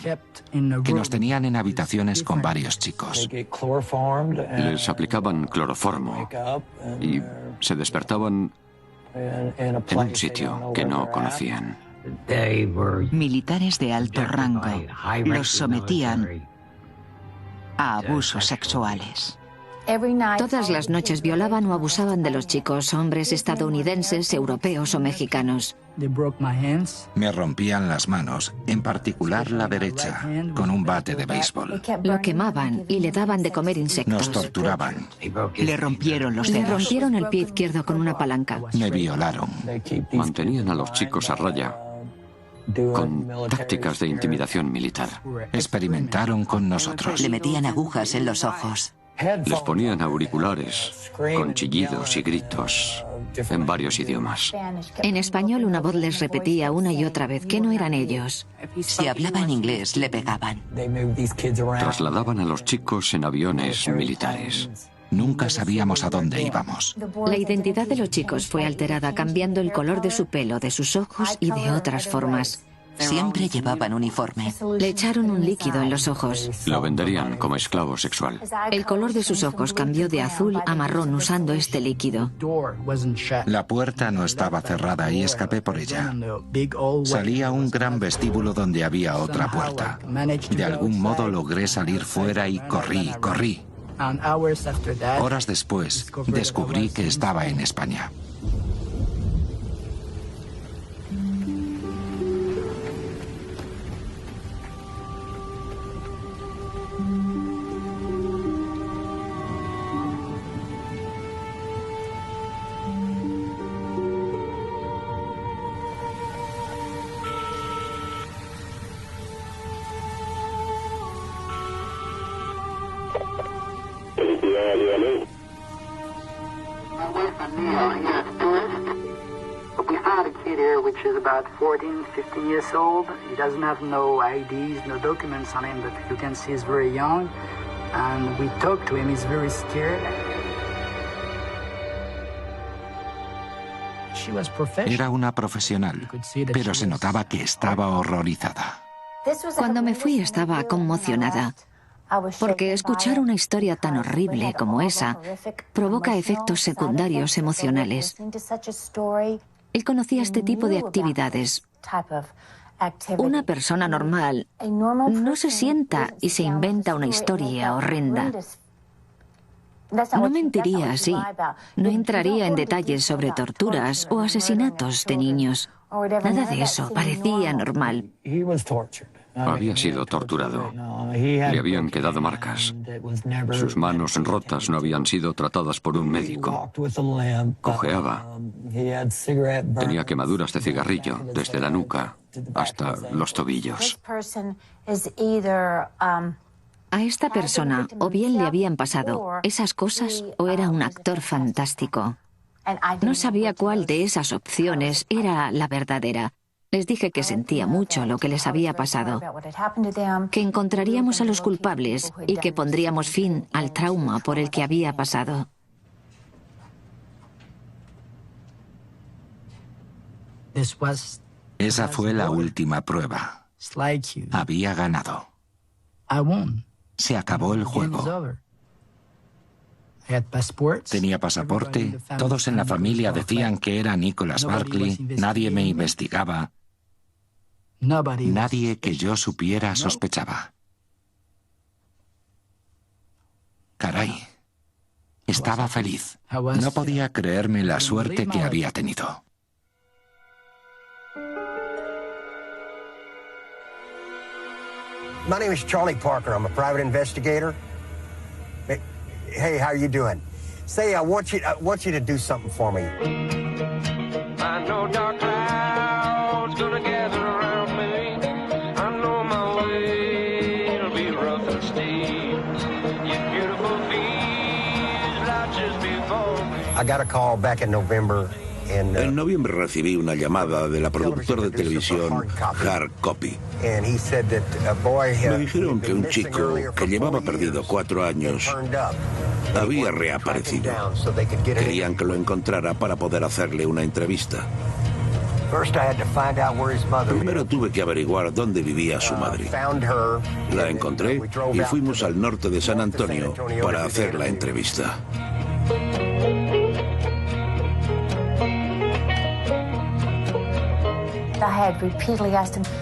que nos tenían en habitaciones con varios chicos. Les aplicaban cloroformo y se despertaban en un sitio que no conocían. Militares de alto rango los sometían a abusos sexuales. Todas las noches violaban o abusaban de los chicos, hombres estadounidenses, europeos o mexicanos. Me rompían las manos, en particular la derecha, con un bate de béisbol. Lo quemaban y le daban de comer insectos. Nos torturaban. Le rompieron los Le dedos. rompieron el pie izquierdo con una palanca. Me violaron. Mantenían a los chicos a raya con tácticas de intimidación militar. Experimentaron con nosotros. Le metían agujas en los ojos. Les ponían auriculares con chillidos y gritos en varios idiomas. En español una voz les repetía una y otra vez que no eran ellos. Si hablaba en inglés, le pegaban. Trasladaban a los chicos en aviones militares. Nunca sabíamos a dónde íbamos. La identidad de los chicos fue alterada cambiando el color de su pelo, de sus ojos y de otras formas. Siempre llevaban uniforme. Le echaron un líquido en los ojos. Lo venderían como esclavo sexual. El color de sus ojos cambió de azul a marrón usando este líquido. La puerta no estaba cerrada y escapé por ella. Salí a un gran vestíbulo donde había otra puerta. De algún modo logré salir fuera y corrí. Horas después, descubrí que estaba en España. Which is about 14, 15 years old. He doesn't have no IDs, no documents on him, but you can see he's very young. And we talked to him, he's very scared. Era una profesional, pero se notaba que estaba horrorizada. Cuando me fui estaba conmocionada, porque escuchar una historia tan horrible como esa provoca efectos secundarios emocionales. Él conocía este tipo de actividades. Una persona normal no se sienta y se inventa una historia horrenda. No mentiría así. No entraría en detalles sobre torturas o asesinatos de niños. Nada de eso. Parecía normal. Había sido torturado. Le habían quedado marcas. Sus manos rotas no habían sido tratadas por un médico. Cojeaba. Tenía quemaduras de cigarrillo desde la nuca hasta los tobillos. A esta persona o bien le habían pasado esas cosas o era un actor fantástico. No sabía cuál de esas opciones era la verdadera. Les dije que sentía mucho lo que les había pasado, que encontraríamos a los culpables y que pondríamos fin al trauma por el que había pasado. Esa fue la última prueba. Había ganado. Se acabó el juego. Tenía pasaporte, todos en la familia decían que era Nicholas Barkley, nadie me investigaba. Nadie que yo supiera sospechaba. Caray, estaba feliz. No podía creerme la suerte que había tenido. My name is Charlie Parker. I'm a private investigator. Hey, how are you doing? Say, I want you to do something for me. I know dark clouds gonna gather around me. I know my way will be rough and steep. Your beautiful feet latches before me. I got a call back in November. En noviembre recibí una llamada de la productora de televisión Hard Copy. Me dijeron que un chico que llevaba perdido 4 años había reaparecido. Querían que lo encontrara para poder hacerle una entrevista. Primero tuve que averiguar dónde vivía su madre. La encontré y fuimos al norte de San Antonio para hacer la entrevista.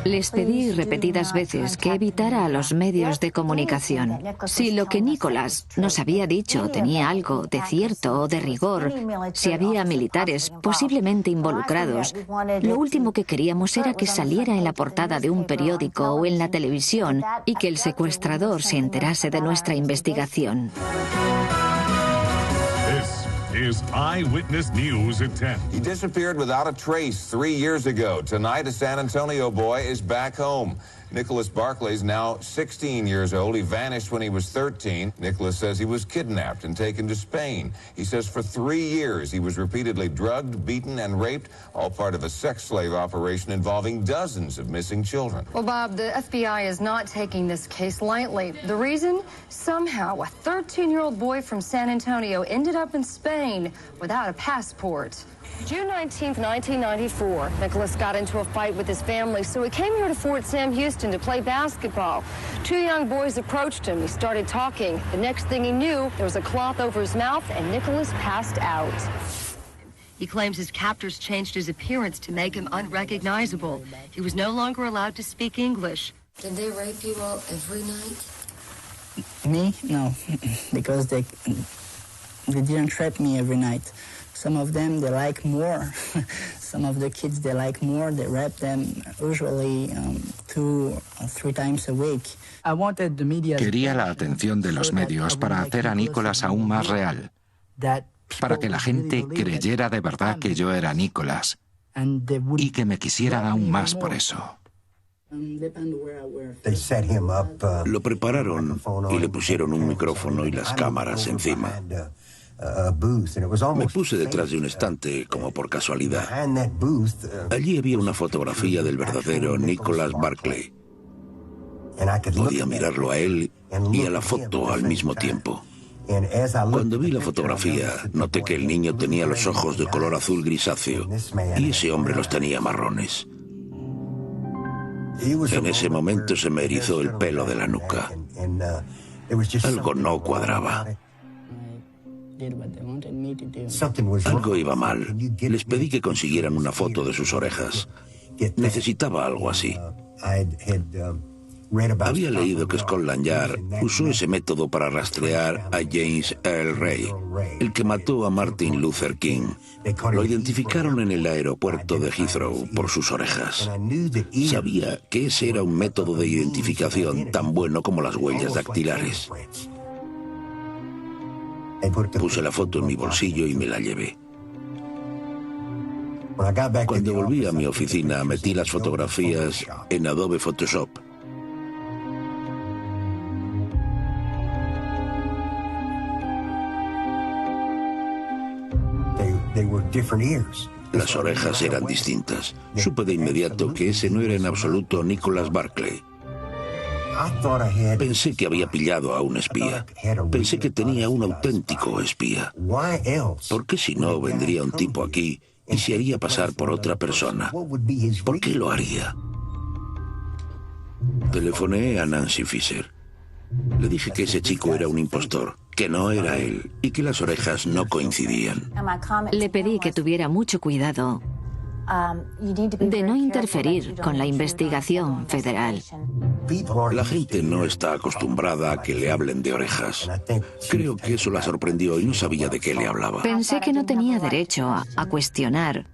Les pedí repetidas veces que evitara a los medios de comunicación. Si lo que Nicholas nos había dicho tenía algo de cierto o de rigor, si había militares posiblemente involucrados, lo último que queríamos era que saliera en la portada de un periódico o en la televisión y que el secuestrador se enterase de nuestra investigación. is Eyewitness News at 10. He disappeared without a trace 3 years ago. Tonight, a San Antonio boy is back home. Nicholas Barclay is now 16 years old. He vanished when he was 13. Nicholas says he was kidnapped and taken to Spain. He says for 3 years he was repeatedly drugged, beaten, and raped, all part of a sex slave operation involving dozens of missing children. Well, Bob, the FBI is not taking this case lightly. The reason? Somehow a 13-year-old boy from San Antonio ended up in Spain without a passport. June 19th, 1994, Nicholas got into a fight with his family, so he came here to Fort Sam Houston to play basketball. 2 young boys approached him. He started talking. The next thing he knew, there was a cloth over his mouth, and Nicholas passed out. He claims his captors changed his appearance to make him unrecognizable. He was no longer allowed to speak English. Did they rape you all every night? Me? No, because they didn't rape me every night. Some of them, they like more. Some of the kids, they like more. They rape them usually 2 or 3 times a week. Quería la atención de los medios para hacer a Nicholas aún más real. Para que la gente creyera de verdad que yo era Nicholas. Y que me quisieran aún más por eso. Lo prepararon y le pusieron un micrófono y las cámaras encima. Me puse detrás de un estante como por casualidad. Allí había una fotografía del verdadero Nicholas Barclay. Podía mirarlo a él y a la foto al mismo tiempo. Cuando vi la fotografía, noté que el niño tenía los ojos de color azul grisáceo y ese hombre los tenía marrones. En ese momento se me erizó el pelo de la nuca. Algo no cuadraba. Algo iba mal. Les pedí que consiguieran una foto de sus orejas. Necesitaba algo así. Había leído que Scotland Yard usó ese método para rastrear a James Earl Ray, el que mató a Martin Luther King. Lo identificaron en el aeropuerto de Heathrow por sus orejas. Sabía que ese era un método de identificación tan bueno como las huellas dactilares. Puse la foto en mi bolsillo y me la llevé. Cuando volví a mi oficina, metí las fotografías en Adobe Photoshop. Las orejas eran distintas. Supe de inmediato que ese no era en absoluto Nicholas Barclay. Pensé que había pillado a un espía. Pensé que tenía un auténtico espía. ¿Por qué si no vendría un tipo aquí y se haría pasar por otra persona? ¿Por qué lo haría? Telefoné a Nancy Fisher. Le dije que ese chico era un impostor, que no era él y que las orejas no coincidían. Le pedí que tuviera mucho cuidado de no interferir con la investigación federal. La gente no está acostumbrada a que le hablen de orejas. Creo que eso la sorprendió y no sabía de qué le hablaba. Pensé que no tenía derecho a cuestionar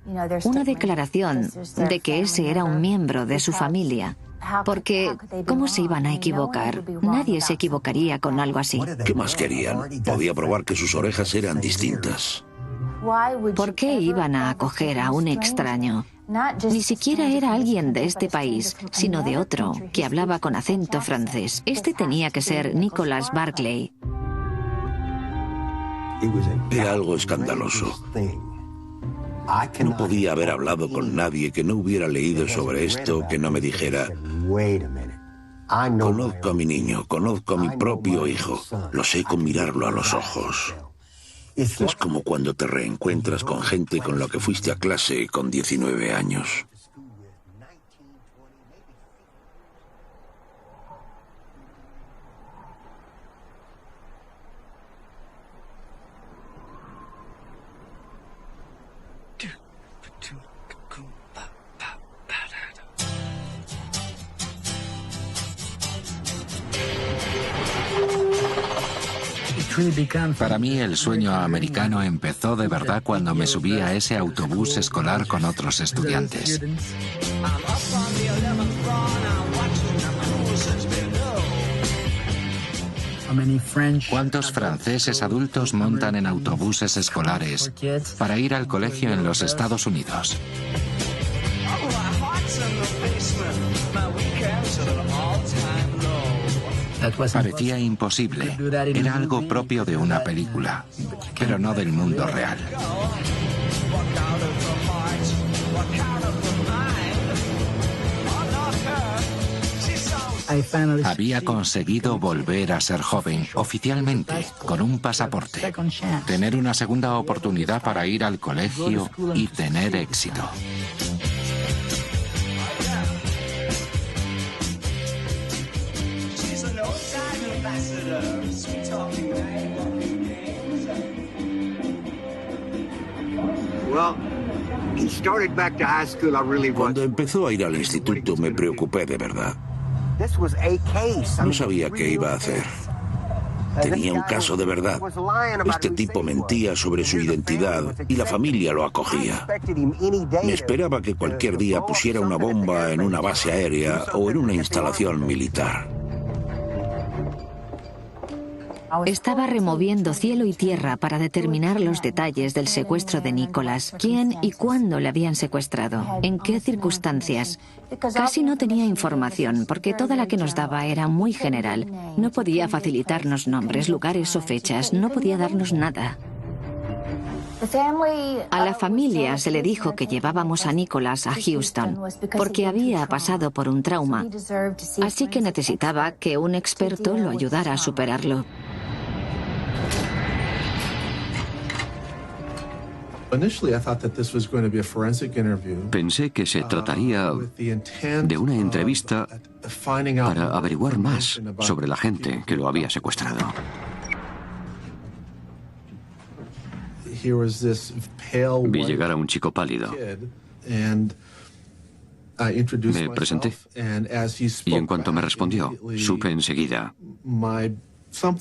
una declaración de que ese era un miembro de su familia. Porque, ¿cómo se iban a equivocar? Nadie se equivocaría con algo así. ¿Qué más querían? Podía probar que sus orejas eran distintas. ¿Por qué iban a acoger a un extraño? Ni siquiera era alguien de este país, sino de otro, que hablaba con acento francés. Este tenía que ser Nicholas Barclay. Era algo escandaloso. No podía haber hablado con nadie que no hubiera leído sobre esto, que no me dijera: conozco a mi niño, conozco a mi propio hijo, lo sé con mirarlo a los ojos. Es como cuando te reencuentras con gente con la que fuiste a clase con 19 años. Para mí el sueño americano empezó de verdad cuando me subí a ese autobús escolar con otros estudiantes. ¿Cuántos franceses adultos montan en autobuses escolares para ir al colegio en los Estados Unidos? Parecía imposible. Era algo propio de una película, pero no del mundo real. Había conseguido volver a ser joven, oficialmente, con un pasaporte. Tener una segunda oportunidad para ir al colegio y tener éxito. Cuando empezó a ir al instituto me preocupé de verdad. No sabía qué iba a hacer. Tenía un caso de verdad. Este tipo mentía sobre su identidad y la familia lo acogía. Me esperaba que cualquier día pusiera una bomba en una base aérea o en una instalación militar. Estaba removiendo cielo y tierra para determinar los detalles del secuestro de Nicholas. ¿Quién y cuándo le habían secuestrado? ¿En qué circunstancias? Casi no tenía información, porque toda la que nos daba era muy general. No podía facilitarnos nombres, lugares o fechas. No podía darnos nada. A la familia se le dijo que llevábamos a Nicholas a Houston, porque había pasado por un trauma. Así que necesitaba que un experto lo ayudara a superarlo. Pensé que se trataría de una entrevista para averiguar más sobre la gente que lo había secuestrado. Vi llegar a un chico pálido. Me presenté y en cuanto me respondió, supe enseguida,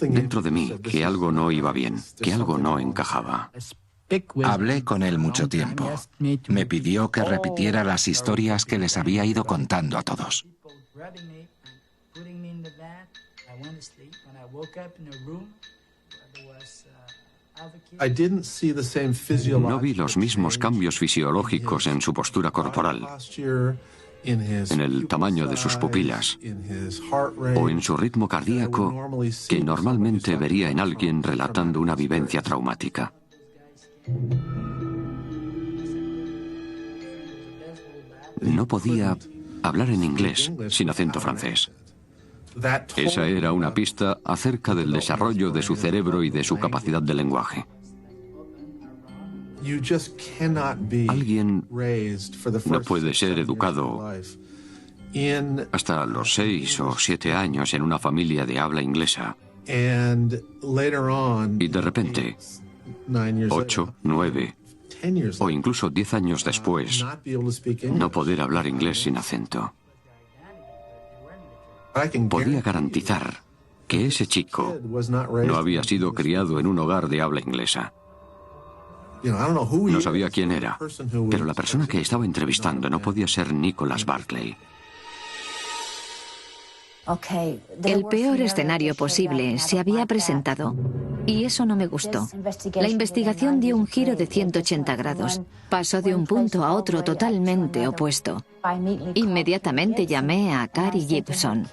dentro de mí, que algo no iba bien, que algo no encajaba. Hablé con él mucho tiempo. Me pidió que repitiera las historias que les había ido contando a todos. No vi los mismos cambios fisiológicos en su postura corporal, en el tamaño de sus pupilas o en su ritmo cardíaco que normalmente vería en alguien relatando una vivencia traumática. No podía hablar en inglés sin acento francés. Esa era una pista acerca del desarrollo de su cerebro y de su capacidad de lenguaje. Alguien no puede ser educado hasta los 6 o 7 años en una familia de habla inglesa y de repente 8, 9 o incluso 10 años después no poder hablar inglés sin acento. Podía garantizar que ese chico no había sido criado en un hogar de habla inglesa. No sabía quién era, pero la persona que estaba entrevistando no podía ser Nicholas Barclay. El peor escenario posible se había presentado y eso no me gustó. La investigación dio un giro de 180 grados. Pasó de un punto a otro totalmente opuesto. Inmediatamente llamé a Carrie Gibson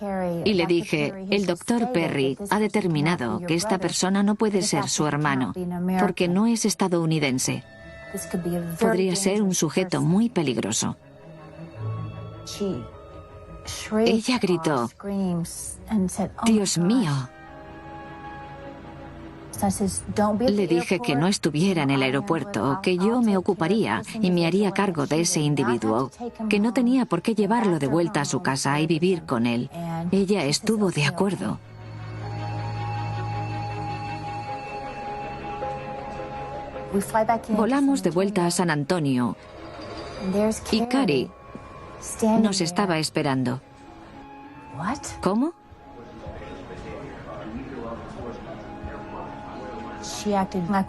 y le dije, el doctor Perry ha determinado que esta persona no puede ser su hermano porque no es estadounidense. Podría ser un sujeto muy peligroso. Ella gritó, ¡Dios mío! Le dije que no estuviera en el aeropuerto, que yo me ocuparía y me haría cargo de ese individuo, que no tenía por qué llevarlo de vuelta a su casa y vivir con él. Ella estuvo de acuerdo. Volamos de vuelta a San Antonio y Carrie nos estaba esperando. ¿Cómo?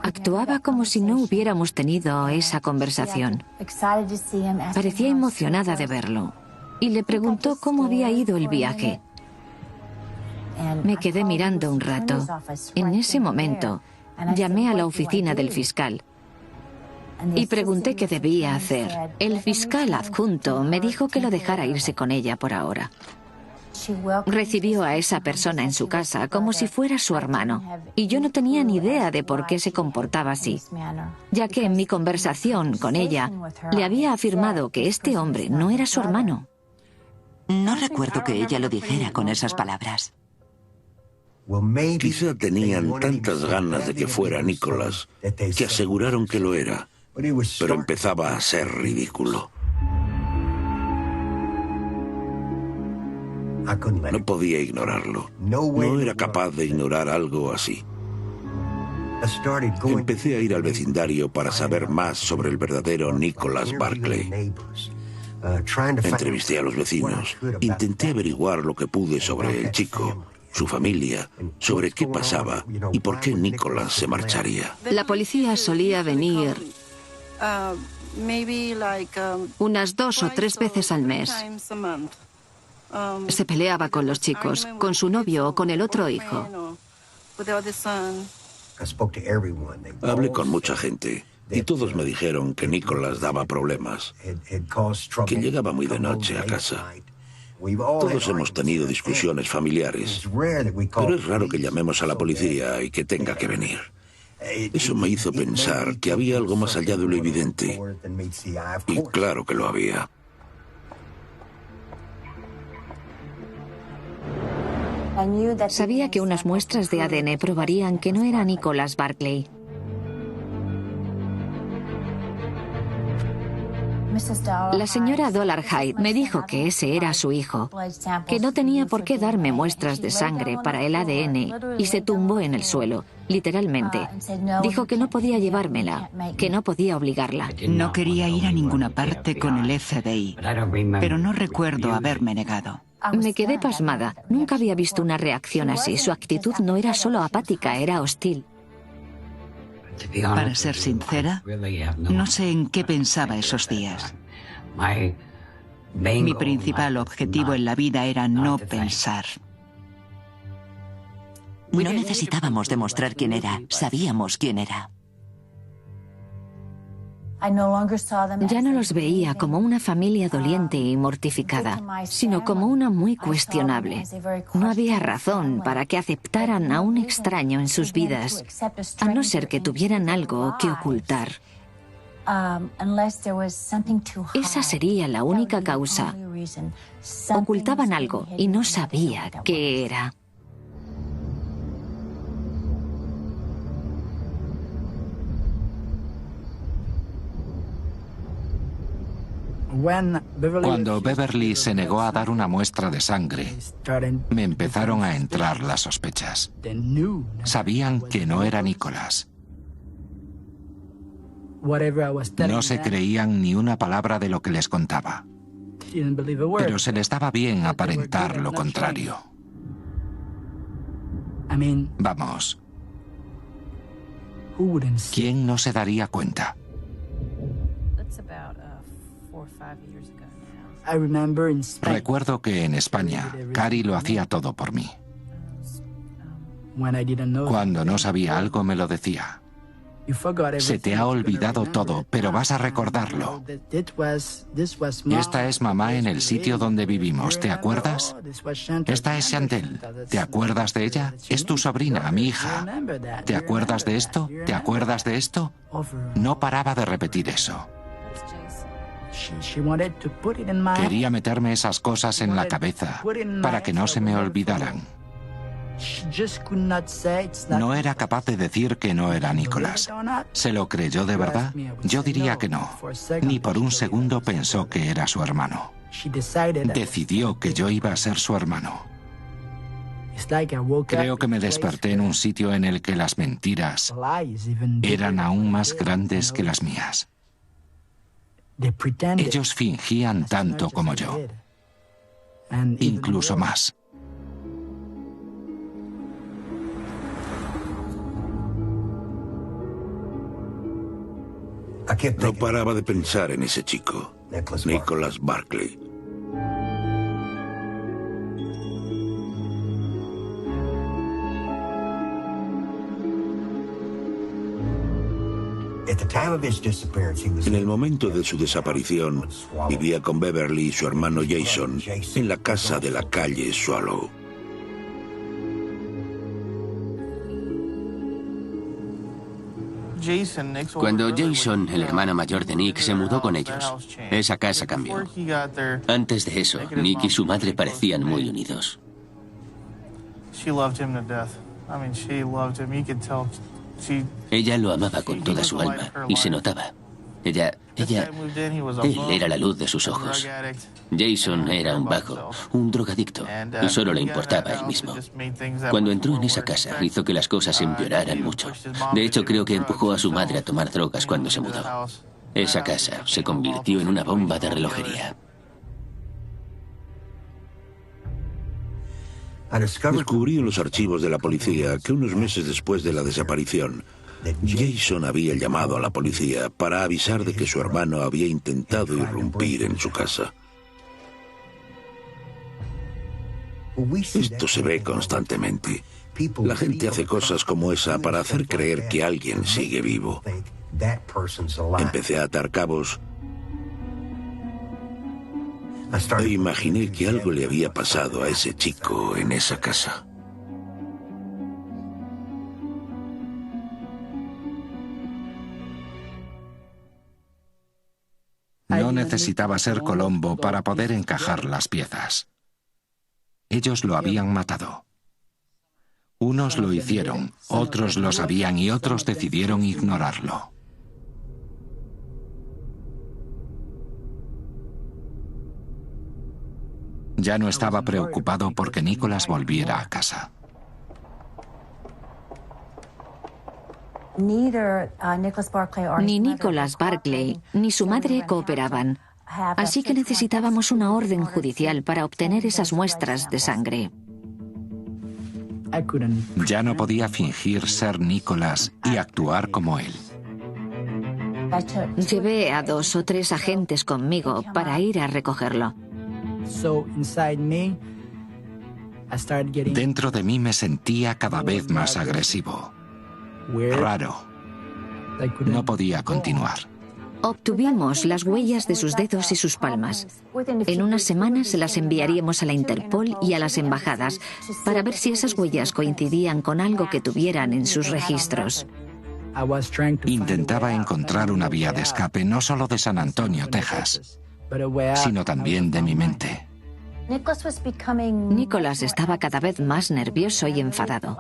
Actuaba como si no hubiéramos tenido esa conversación. Parecía emocionada de verlo y le preguntó cómo había ido el viaje. Me quedé mirando un rato. En ese momento, llamé a la oficina del fiscal y pregunté qué debía hacer. El fiscal adjunto me dijo que lo dejara irse con ella por ahora. Recibió a esa persona en su casa como si fuera su hermano, y yo no tenía ni idea de por qué se comportaba así, ya que en mi conversación con ella le había afirmado que este hombre no era su hermano. No recuerdo que ella lo dijera con esas palabras. Quizá tenían tantas ganas de que fuera Nicholas que aseguraron que lo era, pero empezaba a ser ridículo. No podía ignorarlo. No era capaz de ignorar algo así. Empecé a ir al vecindario para saber más sobre el verdadero Nicholas Barclay. Entrevisté a los vecinos. Intenté averiguar lo que pude sobre el chico, su familia, sobre qué pasaba y por qué Nicholas se marcharía. La policía solía venir unas 2 o 3 veces al mes. Se peleaba con los chicos, con su novio o con el otro hijo. Hablé con mucha gente y todos me dijeron que Nicholas daba problemas, que llegaba muy de noche a casa. Todos hemos tenido discusiones familiares, pero es raro que llamemos a la policía y que tenga que venir. Eso me hizo pensar que había algo más allá de lo evidente. Y claro que lo había. Sabía que unas muestras de ADN probarían que no era Nicholas Barclay. La señora Dollarhide me dijo que ese era su hijo, que no tenía por qué darme muestras de sangre para el ADN y se tumbó en el suelo, literalmente. Dijo que no podía llevármela, que no podía obligarla. No quería ir a ninguna parte con el FBI, pero no recuerdo haberme negado. Me quedé pasmada. Nunca había visto una reacción así. Su actitud no era solo apática, era hostil. Para ser sincera, no sé en qué pensaba esos días. Mi principal objetivo en la vida era no pensar. No necesitábamos demostrar quién era, sabíamos quién era. Ya no los veía como una familia doliente y mortificada, sino como una muy cuestionable. No había razón para que aceptaran a un extraño en sus vidas, a no ser que tuvieran algo que ocultar. Esa sería la única causa. Ocultaban algo y no sabía qué era. Cuando Beverly se negó a dar una muestra de sangre, me empezaron a entrar las sospechas. Sabían que no era Nicholas. No se creían ni una palabra de lo que les contaba. Pero se les daba bien aparentar lo contrario. Vamos. ¿Quién no se daría cuenta? Recuerdo que en España, Cari lo hacía todo por mí. Cuando no sabía algo me lo decía. Se te ha olvidado todo, pero vas a recordarlo. Esta es mamá en el sitio donde vivimos, ¿te acuerdas? Esta es Chantel, ¿te acuerdas de ella? Es tu sobrina, mi hija. ¿Te acuerdas de esto? ¿Te acuerdas de esto? No paraba de repetir eso. Quería meterme esas cosas en la cabeza para que no se me olvidaran. No era capaz de decir que no era Nicholas. ¿Se lo creyó de verdad? Yo diría que no. Ni por un segundo pensó que era su hermano. Decidió que yo iba a ser su hermano. Creo que me desperté en un sitio en el que las mentiras eran aún más grandes que las mías. Ellos fingían tanto como yo, incluso más. No paraba de pensar en ese chico, Nicholas Barclay. En el momento de su desaparición, vivía con Beverly y su hermano Jason en la casa de la calle Swallow. Cuando Jason, el hermano mayor de Nick, se mudó con ellos, esa casa cambió. Antes de eso, Nick y su madre parecían muy unidos. Ella lo amaba con toda su alma y se notaba. Él era la luz de sus ojos. Jason era un vago, un drogadicto, y solo le importaba él mismo. Cuando entró en esa casa, hizo que las cosas empeoraran mucho. De hecho, creo que empujó a su madre a tomar drogas cuando se mudó. Esa casa se convirtió en una bomba de relojería. Descubrí en los archivos de la policía que unos meses después de la desaparición, Jason había llamado a la policía para avisar de que su hermano había intentado irrumpir en su casa. Esto se ve constantemente. La gente hace cosas como esa para hacer creer que alguien sigue vivo. Empecé a atar cabos e imaginé que algo le había pasado a ese chico en esa casa. No necesitaba ser Colombo para poder encajar las piezas. Ellos lo habían matado. Unos lo hicieron, otros lo sabían y otros decidieron ignorarlo. Ya no estaba preocupado porque Nicholas volviera a casa. Ni Nicholas Barclay ni su madre cooperaban, así que necesitábamos una orden judicial para obtener esas muestras de sangre. Ya no podía fingir ser Nicholas y actuar como él. Llevé a 2 o 3 agentes conmigo para ir a recogerlo. Dentro de mí me sentía cada vez más agresivo. Raro. No podía continuar. Obtuvimos las huellas de sus dedos y sus palmas. En unas semanas se las enviaríamos a la Interpol y a las embajadas para ver si esas huellas coincidían con algo que tuvieran en sus registros. Intentaba encontrar una vía de escape no solo de San Antonio, Texas, sino también de mi mente. Nicholas estaba cada vez más nervioso y enfadado.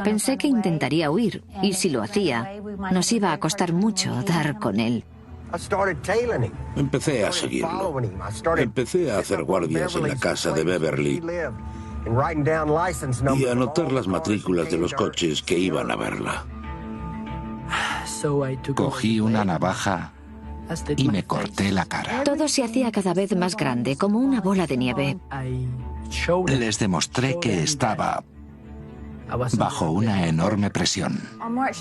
Pensé que intentaría huir, y si lo hacía, nos iba a costar mucho dar con él. Empecé a seguirlo. Empecé a hacer guardias en la casa de Beverly y a anotar las matrículas de los coches que iban a verla. Cogí una navaja y me corté la cara. Todo se hacía cada vez más grande, como una bola de nieve. Les demostré que estaba bajo una enorme presión.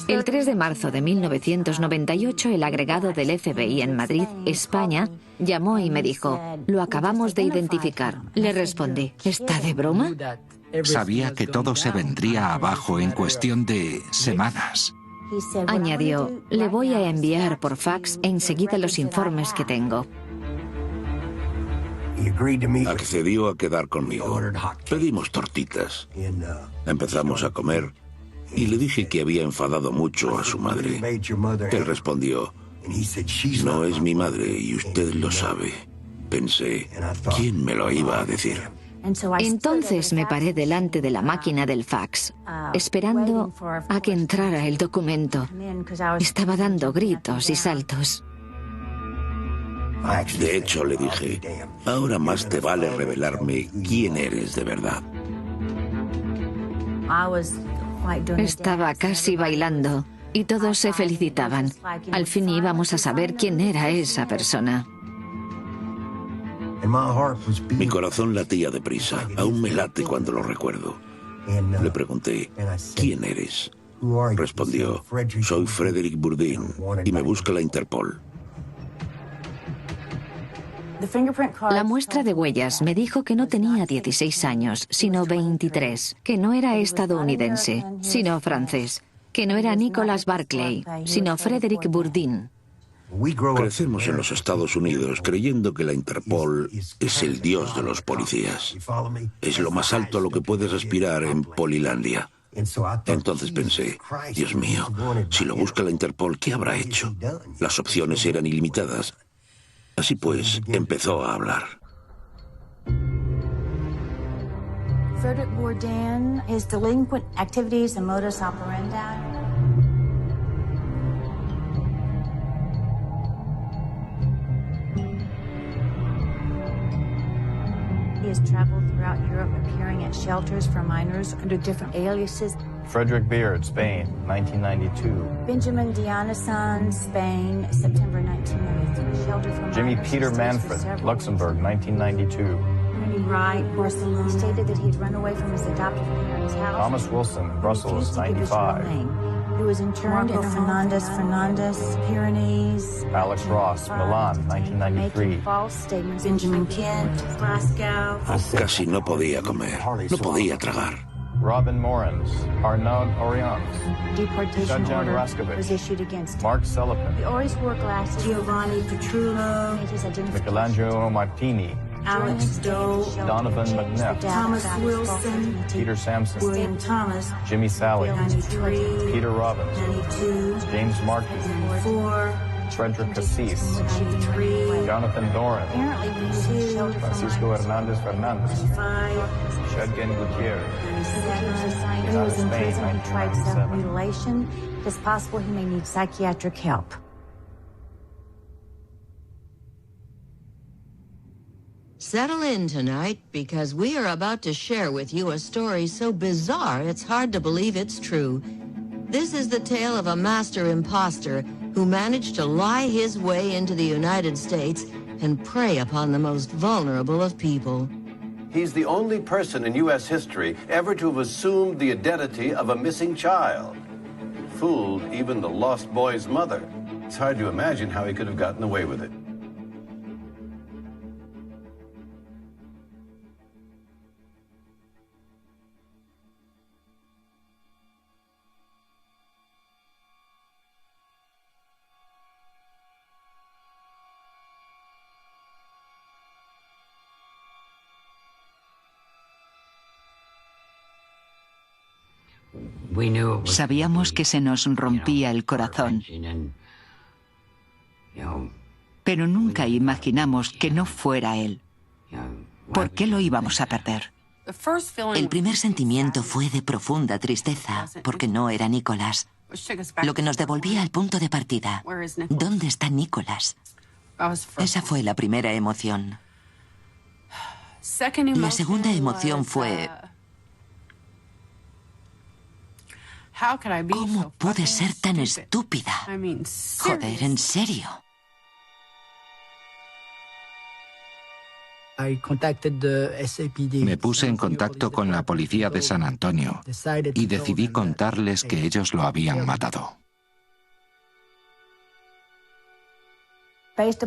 El 3 de marzo de 1998, el agregado del FBI en Madrid, España, llamó y me dijo: «Lo acabamos de identificar». Le respondí: «¿Está de broma?». Sabía que todo se vendría abajo en cuestión de semanas. Añadió: «Le voy a enviar por fax enseguida los informes que tengo». Accedió a quedar conmigo. Pedimos tortitas. Empezamos a comer y le dije que había enfadado mucho a su madre. Él respondió: «No es mi madre y usted lo sabe». Pensé, ¿quién me lo iba a decir? Entonces me paré delante de la máquina del fax, esperando a que entrara el documento. Estaba dando gritos y saltos. De hecho, le dije: «Ahora más te vale revelarme quién eres de verdad». Estaba casi bailando y todos se felicitaban. Al fin íbamos a saber quién era esa persona. Mi corazón latía deprisa. Aún me late cuando lo recuerdo. Le pregunté: «¿Quién eres?». Respondió: «Soy Frederick Bourdin y me busca la Interpol». La muestra de huellas me dijo que no tenía 16 años, sino 23, que no era estadounidense, sino francés, que no era Nicholas Barclay, sino Frederick Bourdin. Crecemos en los Estados Unidos creyendo que la Interpol es el dios de los policías. Es lo más alto a lo que puedes aspirar en Polilandia. Entonces pensé, Dios mío, si lo busca la Interpol, ¿qué habrá hecho? Las opciones eran ilimitadas. Así pues, empezó a hablar. Frederick Bourdin, his delinquent activities and modus operandi. He has traveled throughout Europe, appearing at shelters for minors under different aliases. Frederick Beard, Spain, 1992. Benjamin Dionyson, Spain, September 1993. Shelter for Jimmy minors. Peter Manfred, Luxembourg, 1992. Henry Wright, Barcelona. He stated that he'd run away from his adoptive parents' house. Thomas Wilson, Brussels, 95. He was interned in Fernandez, Pyrenees. Alex Ross, Milan, 1993. Making false statements. Benjamin Kent, Glasgow. Casi no podía comer, no podía tragar. Robin Morans, Arnaud Orians. Deportation Shadjan order Raskovic. was issued against him. Mark Sullivan. He always wore glasses. Giovanni Petrullo. Made his identification. Michelangelo Martini. Alex Doe. Donovan McNeff. Thomas Wilson. Peter Sampson. William Thomas. Jimmy Sally. 93. Peter Robbins. 92. James Markey. 94. Frederick Cassis. 93. Jonathan Doran. Apparently, when he was in shelter for Francisco Hernandez Fernandez. 5. Shedgen Gutierrez. He was in Spain, prison. He tried 1997. self-mutilation. It's possible he may need psychiatric help. Settle in tonight, because we are about to share with you a story so bizarre it's hard to believe it's true. This is the tale of a master imposter who managed to lie his way into the United States and prey upon the most vulnerable of people. He's the only person in U.S. history ever to have assumed the identity of a missing child. Fooled even the lost boy's mother. It's hard to imagine how he could have gotten away with it. Sabíamos que se nos rompía el corazón, pero nunca imaginamos que no fuera él. ¿Por qué lo íbamos a perder? El primer sentimiento fue de profunda tristeza, porque no era Nicholas. Lo que nos devolvía al punto de partida. ¿Dónde está Nicholas? Esa fue la primera emoción. La segunda emoción fue... ¿Cómo pude ser tan estúpida? Joder, ¿en serio? Me puse en contacto con la policía de San Antonio y decidí contarles que ellos lo habían matado.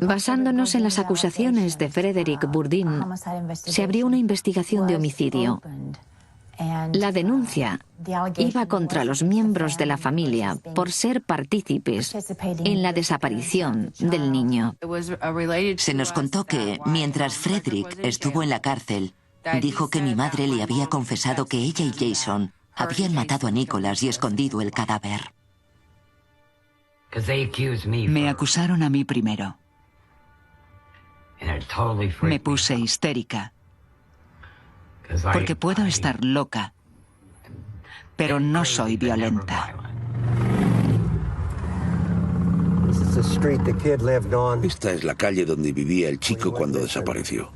Basándonos en las acusaciones de Frederick Bourdin, se abrió una investigación de homicidio. La denuncia iba contra los miembros de la familia por ser partícipes en la desaparición del niño. Se nos contó que, mientras Frederick estuvo en la cárcel, dijo que mi madre le había confesado que ella y Jason habían matado a Nicholas y escondido el cadáver. Me acusaron a mí primero. Me puse histérica. Porque puedo estar loca, pero no soy violenta. Esta es la calle donde vivía el chico cuando desapareció.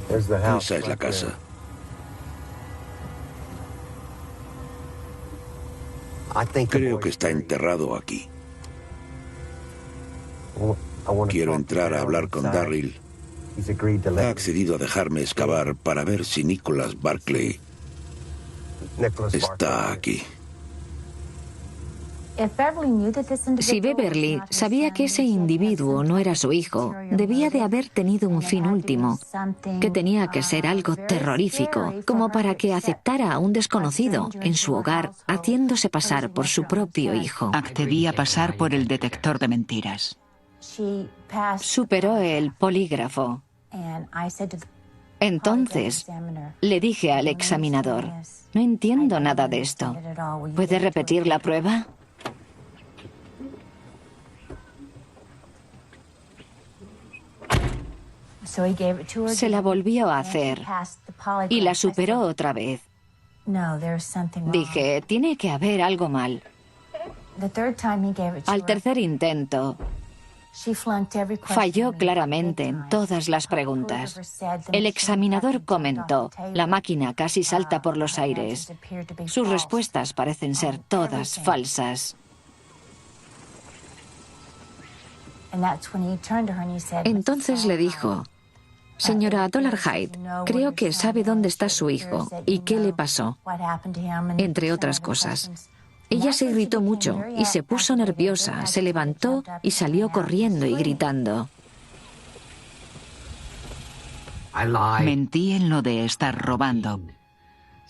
Esa es la casa. Creo que está enterrado aquí. Quiero entrar a hablar con Darryl. Ha accedido a dejarme excavar para ver si Nicholas Barclay está aquí. Si Beverly sabía que ese individuo no era su hijo, debía de haber tenido un fin último, que tenía que ser algo terrorífico, como para que aceptara a un desconocido en su hogar, haciéndose pasar por su propio hijo. Accedí a pasar por el detector de mentiras. Superó el polígrafo. Entonces, le dije al examinador, no entiendo nada de esto. ¿Puede repetir la prueba? Se la volvió a hacer y la superó otra vez. Dije, tiene que haber algo mal. Al tercer intento, falló claramente en todas las preguntas. El examinador comentó, la máquina casi salta por los aires. Sus respuestas parecen ser todas falsas. Entonces le dijo, señora Dollarhide, creo que sabe dónde está su hijo y qué le pasó, entre otras cosas. Ella se irritó mucho y se puso nerviosa, se levantó y salió corriendo y gritando. Mentí en lo de estar robando.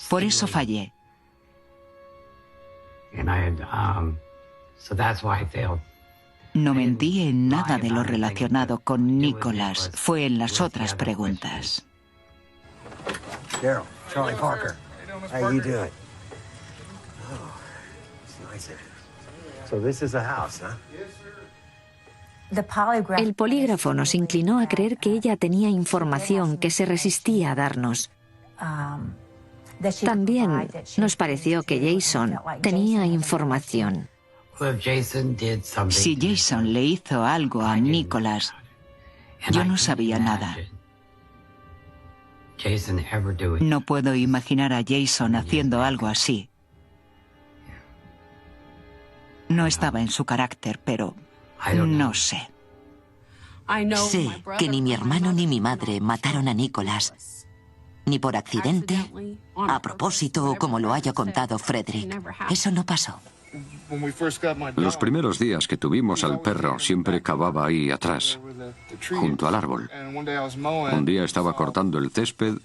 Por eso fallé. No mentí en nada de lo relacionado con Nicholas. Fue en las otras preguntas. Daryl, Charlie Parker, how you doing? So this is a house, huh? El polígrafo nos inclinó a creer que ella tenía información que se resistía a darnos. También nos pareció que Jason tenía información. Si Jason le hizo algo a Nicholas, yo no sabía nada. No puedo imaginar a Jason haciendo algo así. No estaba en su carácter, pero no sé. Sé que ni mi hermano ni mi madre mataron a Nicholas. Ni por accidente, a propósito o como lo haya contado Frederick. Eso no pasó. Los primeros días que tuvimos al perro siempre cavaba ahí atrás, junto al árbol. Un día estaba cortando el césped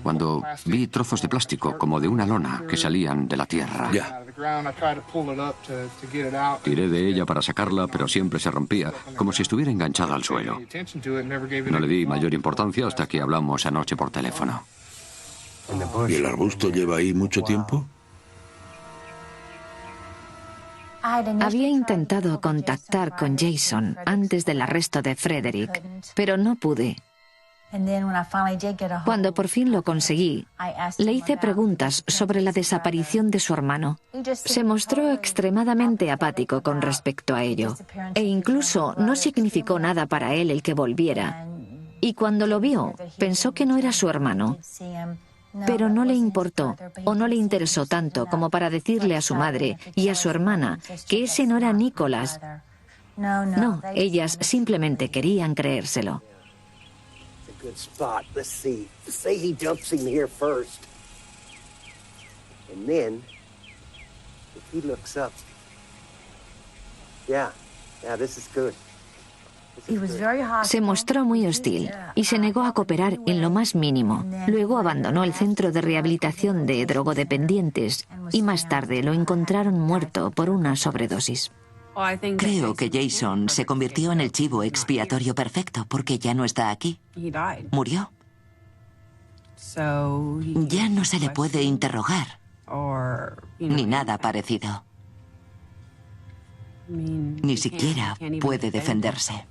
cuando vi trozos de plástico, como de una lona, que salían de la tierra. Tiré de ella para sacarla, pero siempre se rompía, como si estuviera enganchada al suelo. No le di mayor importancia hasta que hablamos anoche por teléfono. ¿Y el arbusto lleva ahí mucho tiempo? Había intentado contactar con Jason antes del arresto de Frederick, pero no pude. Cuando por fin lo conseguí, le hice preguntas sobre la desaparición de su hermano. Se mostró extremadamente apático con respecto a ello, e incluso no significó nada para él el que volviera. Y cuando lo vio, pensó que no era su hermano. Pero no le importó o no le interesó tanto como para decirle a su madre y a su hermana que ese no era Nicholas. No, ellas simplemente querían creérselo. Good spot. Let's see. Say he dumps him here first. And then, if he looks up. Yeah, this is good. Se mostró muy hostil y se negó a cooperar en lo más mínimo. Luego abandonó el centro de rehabilitación de drogodependientes y más tarde lo encontraron muerto por una sobredosis. Creo que Jason se convirtió en el chivo expiatorio perfecto porque ya no está aquí. Murió. Ya no se le puede interrogar. Ni nada parecido. Ni siquiera puede defenderse.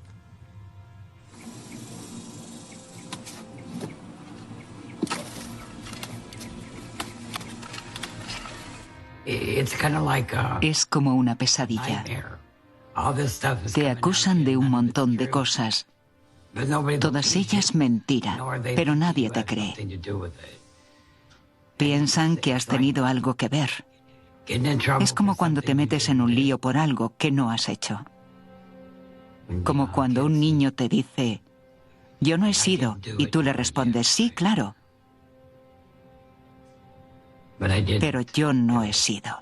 Es como una pesadilla. Te acusan de un montón de cosas. Todas ellas mentira, pero nadie te cree. Piensan que has tenido algo que ver. Es como cuando te metes en un lío por algo que no has hecho. Como cuando un niño te dice, yo no he sido, y tú le respondes, sí, claro. Pero yo no he sido.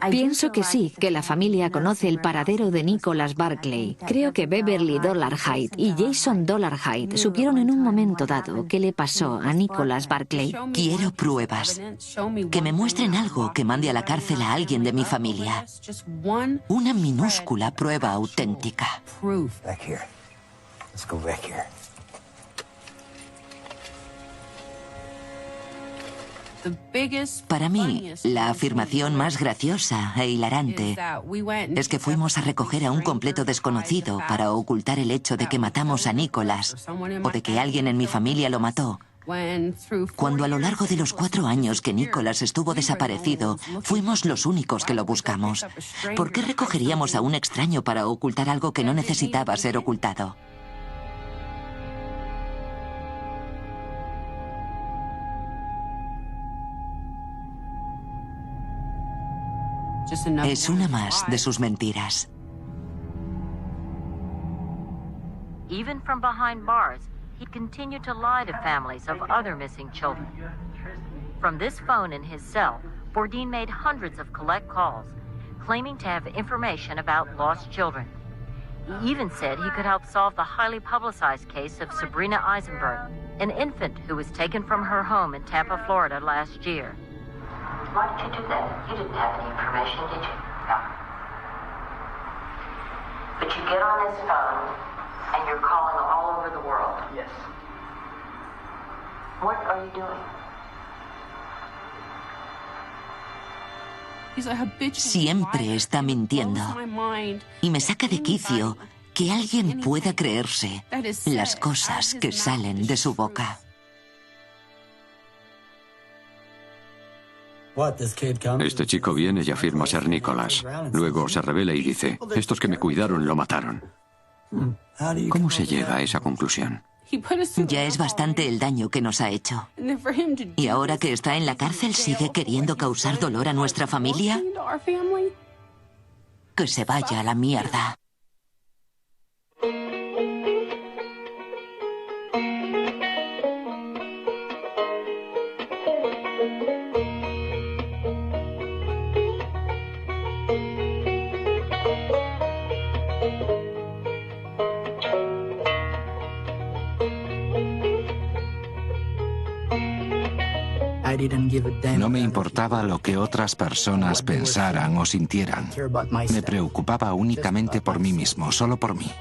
Pienso que sí, que la familia conoce el paradero de Nicholas Barclay. Creo que Beverly Dollarhide y Jason Dollarhide supieron en un momento dado qué le pasó a Nicholas Barclay. Quiero pruebas. Que me muestren algo que mande a la cárcel a alguien de mi familia. Una minúscula prueba auténtica. Back here. Let's go back here. Para mí, la afirmación más graciosa e hilarante es que fuimos a recoger a un completo desconocido para ocultar el hecho de que matamos a Nicholas o de que alguien en mi familia lo mató. Cuando a lo largo de los 4 años que Nicholas estuvo desaparecido, fuimos los únicos que lo buscamos. ¿Por qué recogeríamos a un extraño para ocultar algo que no necesitaba ser ocultado? Es una más de sus mentiras. Even from behind bars, he continued to lie to families of other missing children. From this phone in his cell, Bourdin made hundreds of collect calls, claiming to have information about lost children. He even said he could help solve the highly publicized case of Sabrina Eisenberg, an infant who was taken from her home in Tampa, Florida last year. Why did you do that? You didn't have any information, did you? No. But you get on this phone and you're calling all over the world. Yes. What are you doing? Siempre está mintiendo. Y me saca de quicio que alguien pueda creerse las cosas que salen de su boca. Este chico viene y afirma ser Nicholas. Luego se revela y dice, estos que me cuidaron lo mataron. ¿Cómo se llega a esa conclusión? Ya es bastante el daño que nos ha hecho. ¿Y ahora que está en la cárcel sigue queriendo causar dolor a nuestra familia? Que se vaya a la mierda. No me importaba lo que otras personas pensaran o sintieran. Me preocupaba únicamente por mí mismo, solo por mí.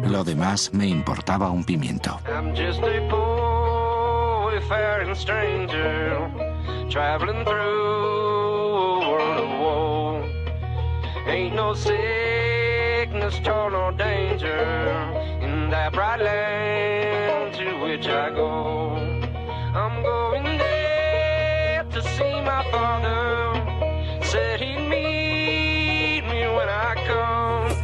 Lo demás me importaba un pimiento. I'm going there to see my father. Said he'd meet me when I come.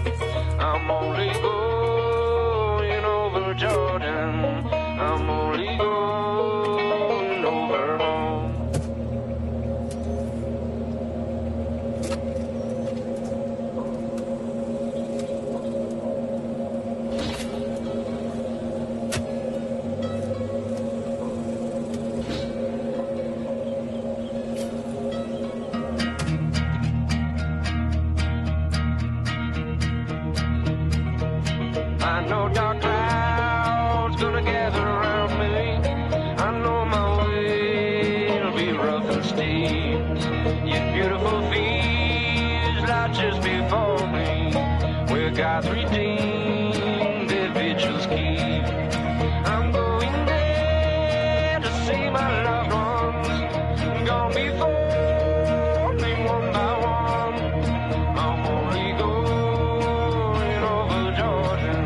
I'm only going over Jordan. I'm only going over home. I know dark clouds gonna gather around me. I know my way will be rough and steep. Yet beautiful fields lie just before me, where God's redeemed their vigils keep. I'm going there to see my loved ones, gone before me one by one. I'm only going over Jordan.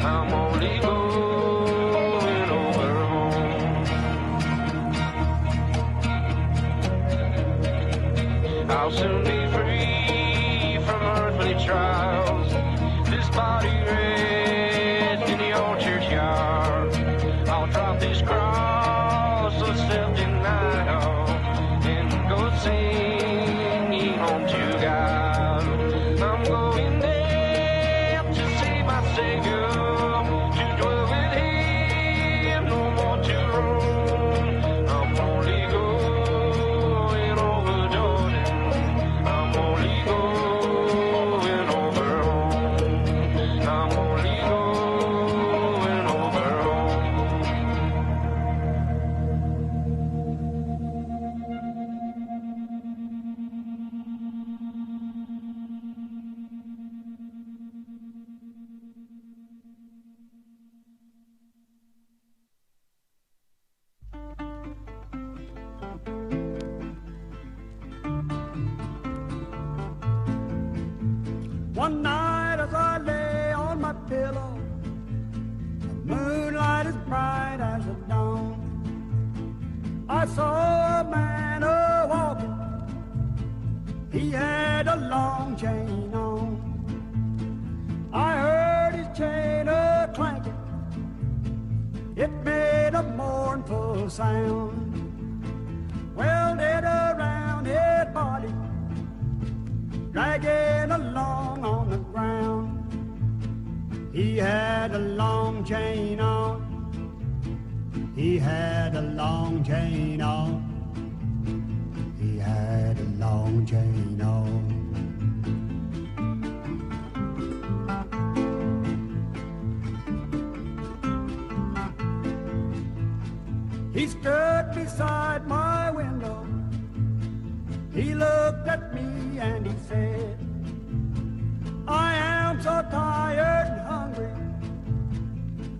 I'm only going over home. I'll soon be free from earthly trials. This body rests in the old churchyard. I'll drop this cross of self-denial and go singing home to God. I'm going there to see my Savior. One night as I lay on my pillow, the moonlight as bright as the dawn, I saw a man a-walking. He had a long chain on. I heard his chain a-clanking. It made a mournful sound. Welded around his body, dragging along on the ground. He had a long chain on. He had a long chain on. He had a long chain on. He stood beside my window. He looked at me and he said, I am so tired and hungry.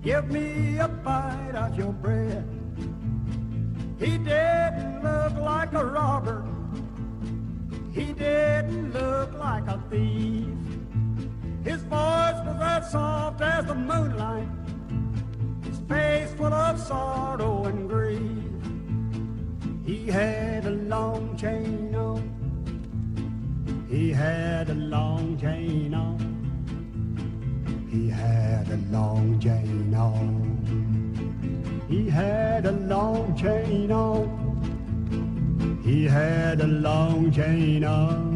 Give me a bite of your bread. He didn't look like a robber. He didn't look like a thief. His voice was as soft as the moonlight. His face full of sorrow and grief. He had a long chain on. He had a long chain on. He had a long chain on. He had a long chain on. He had a long chain on.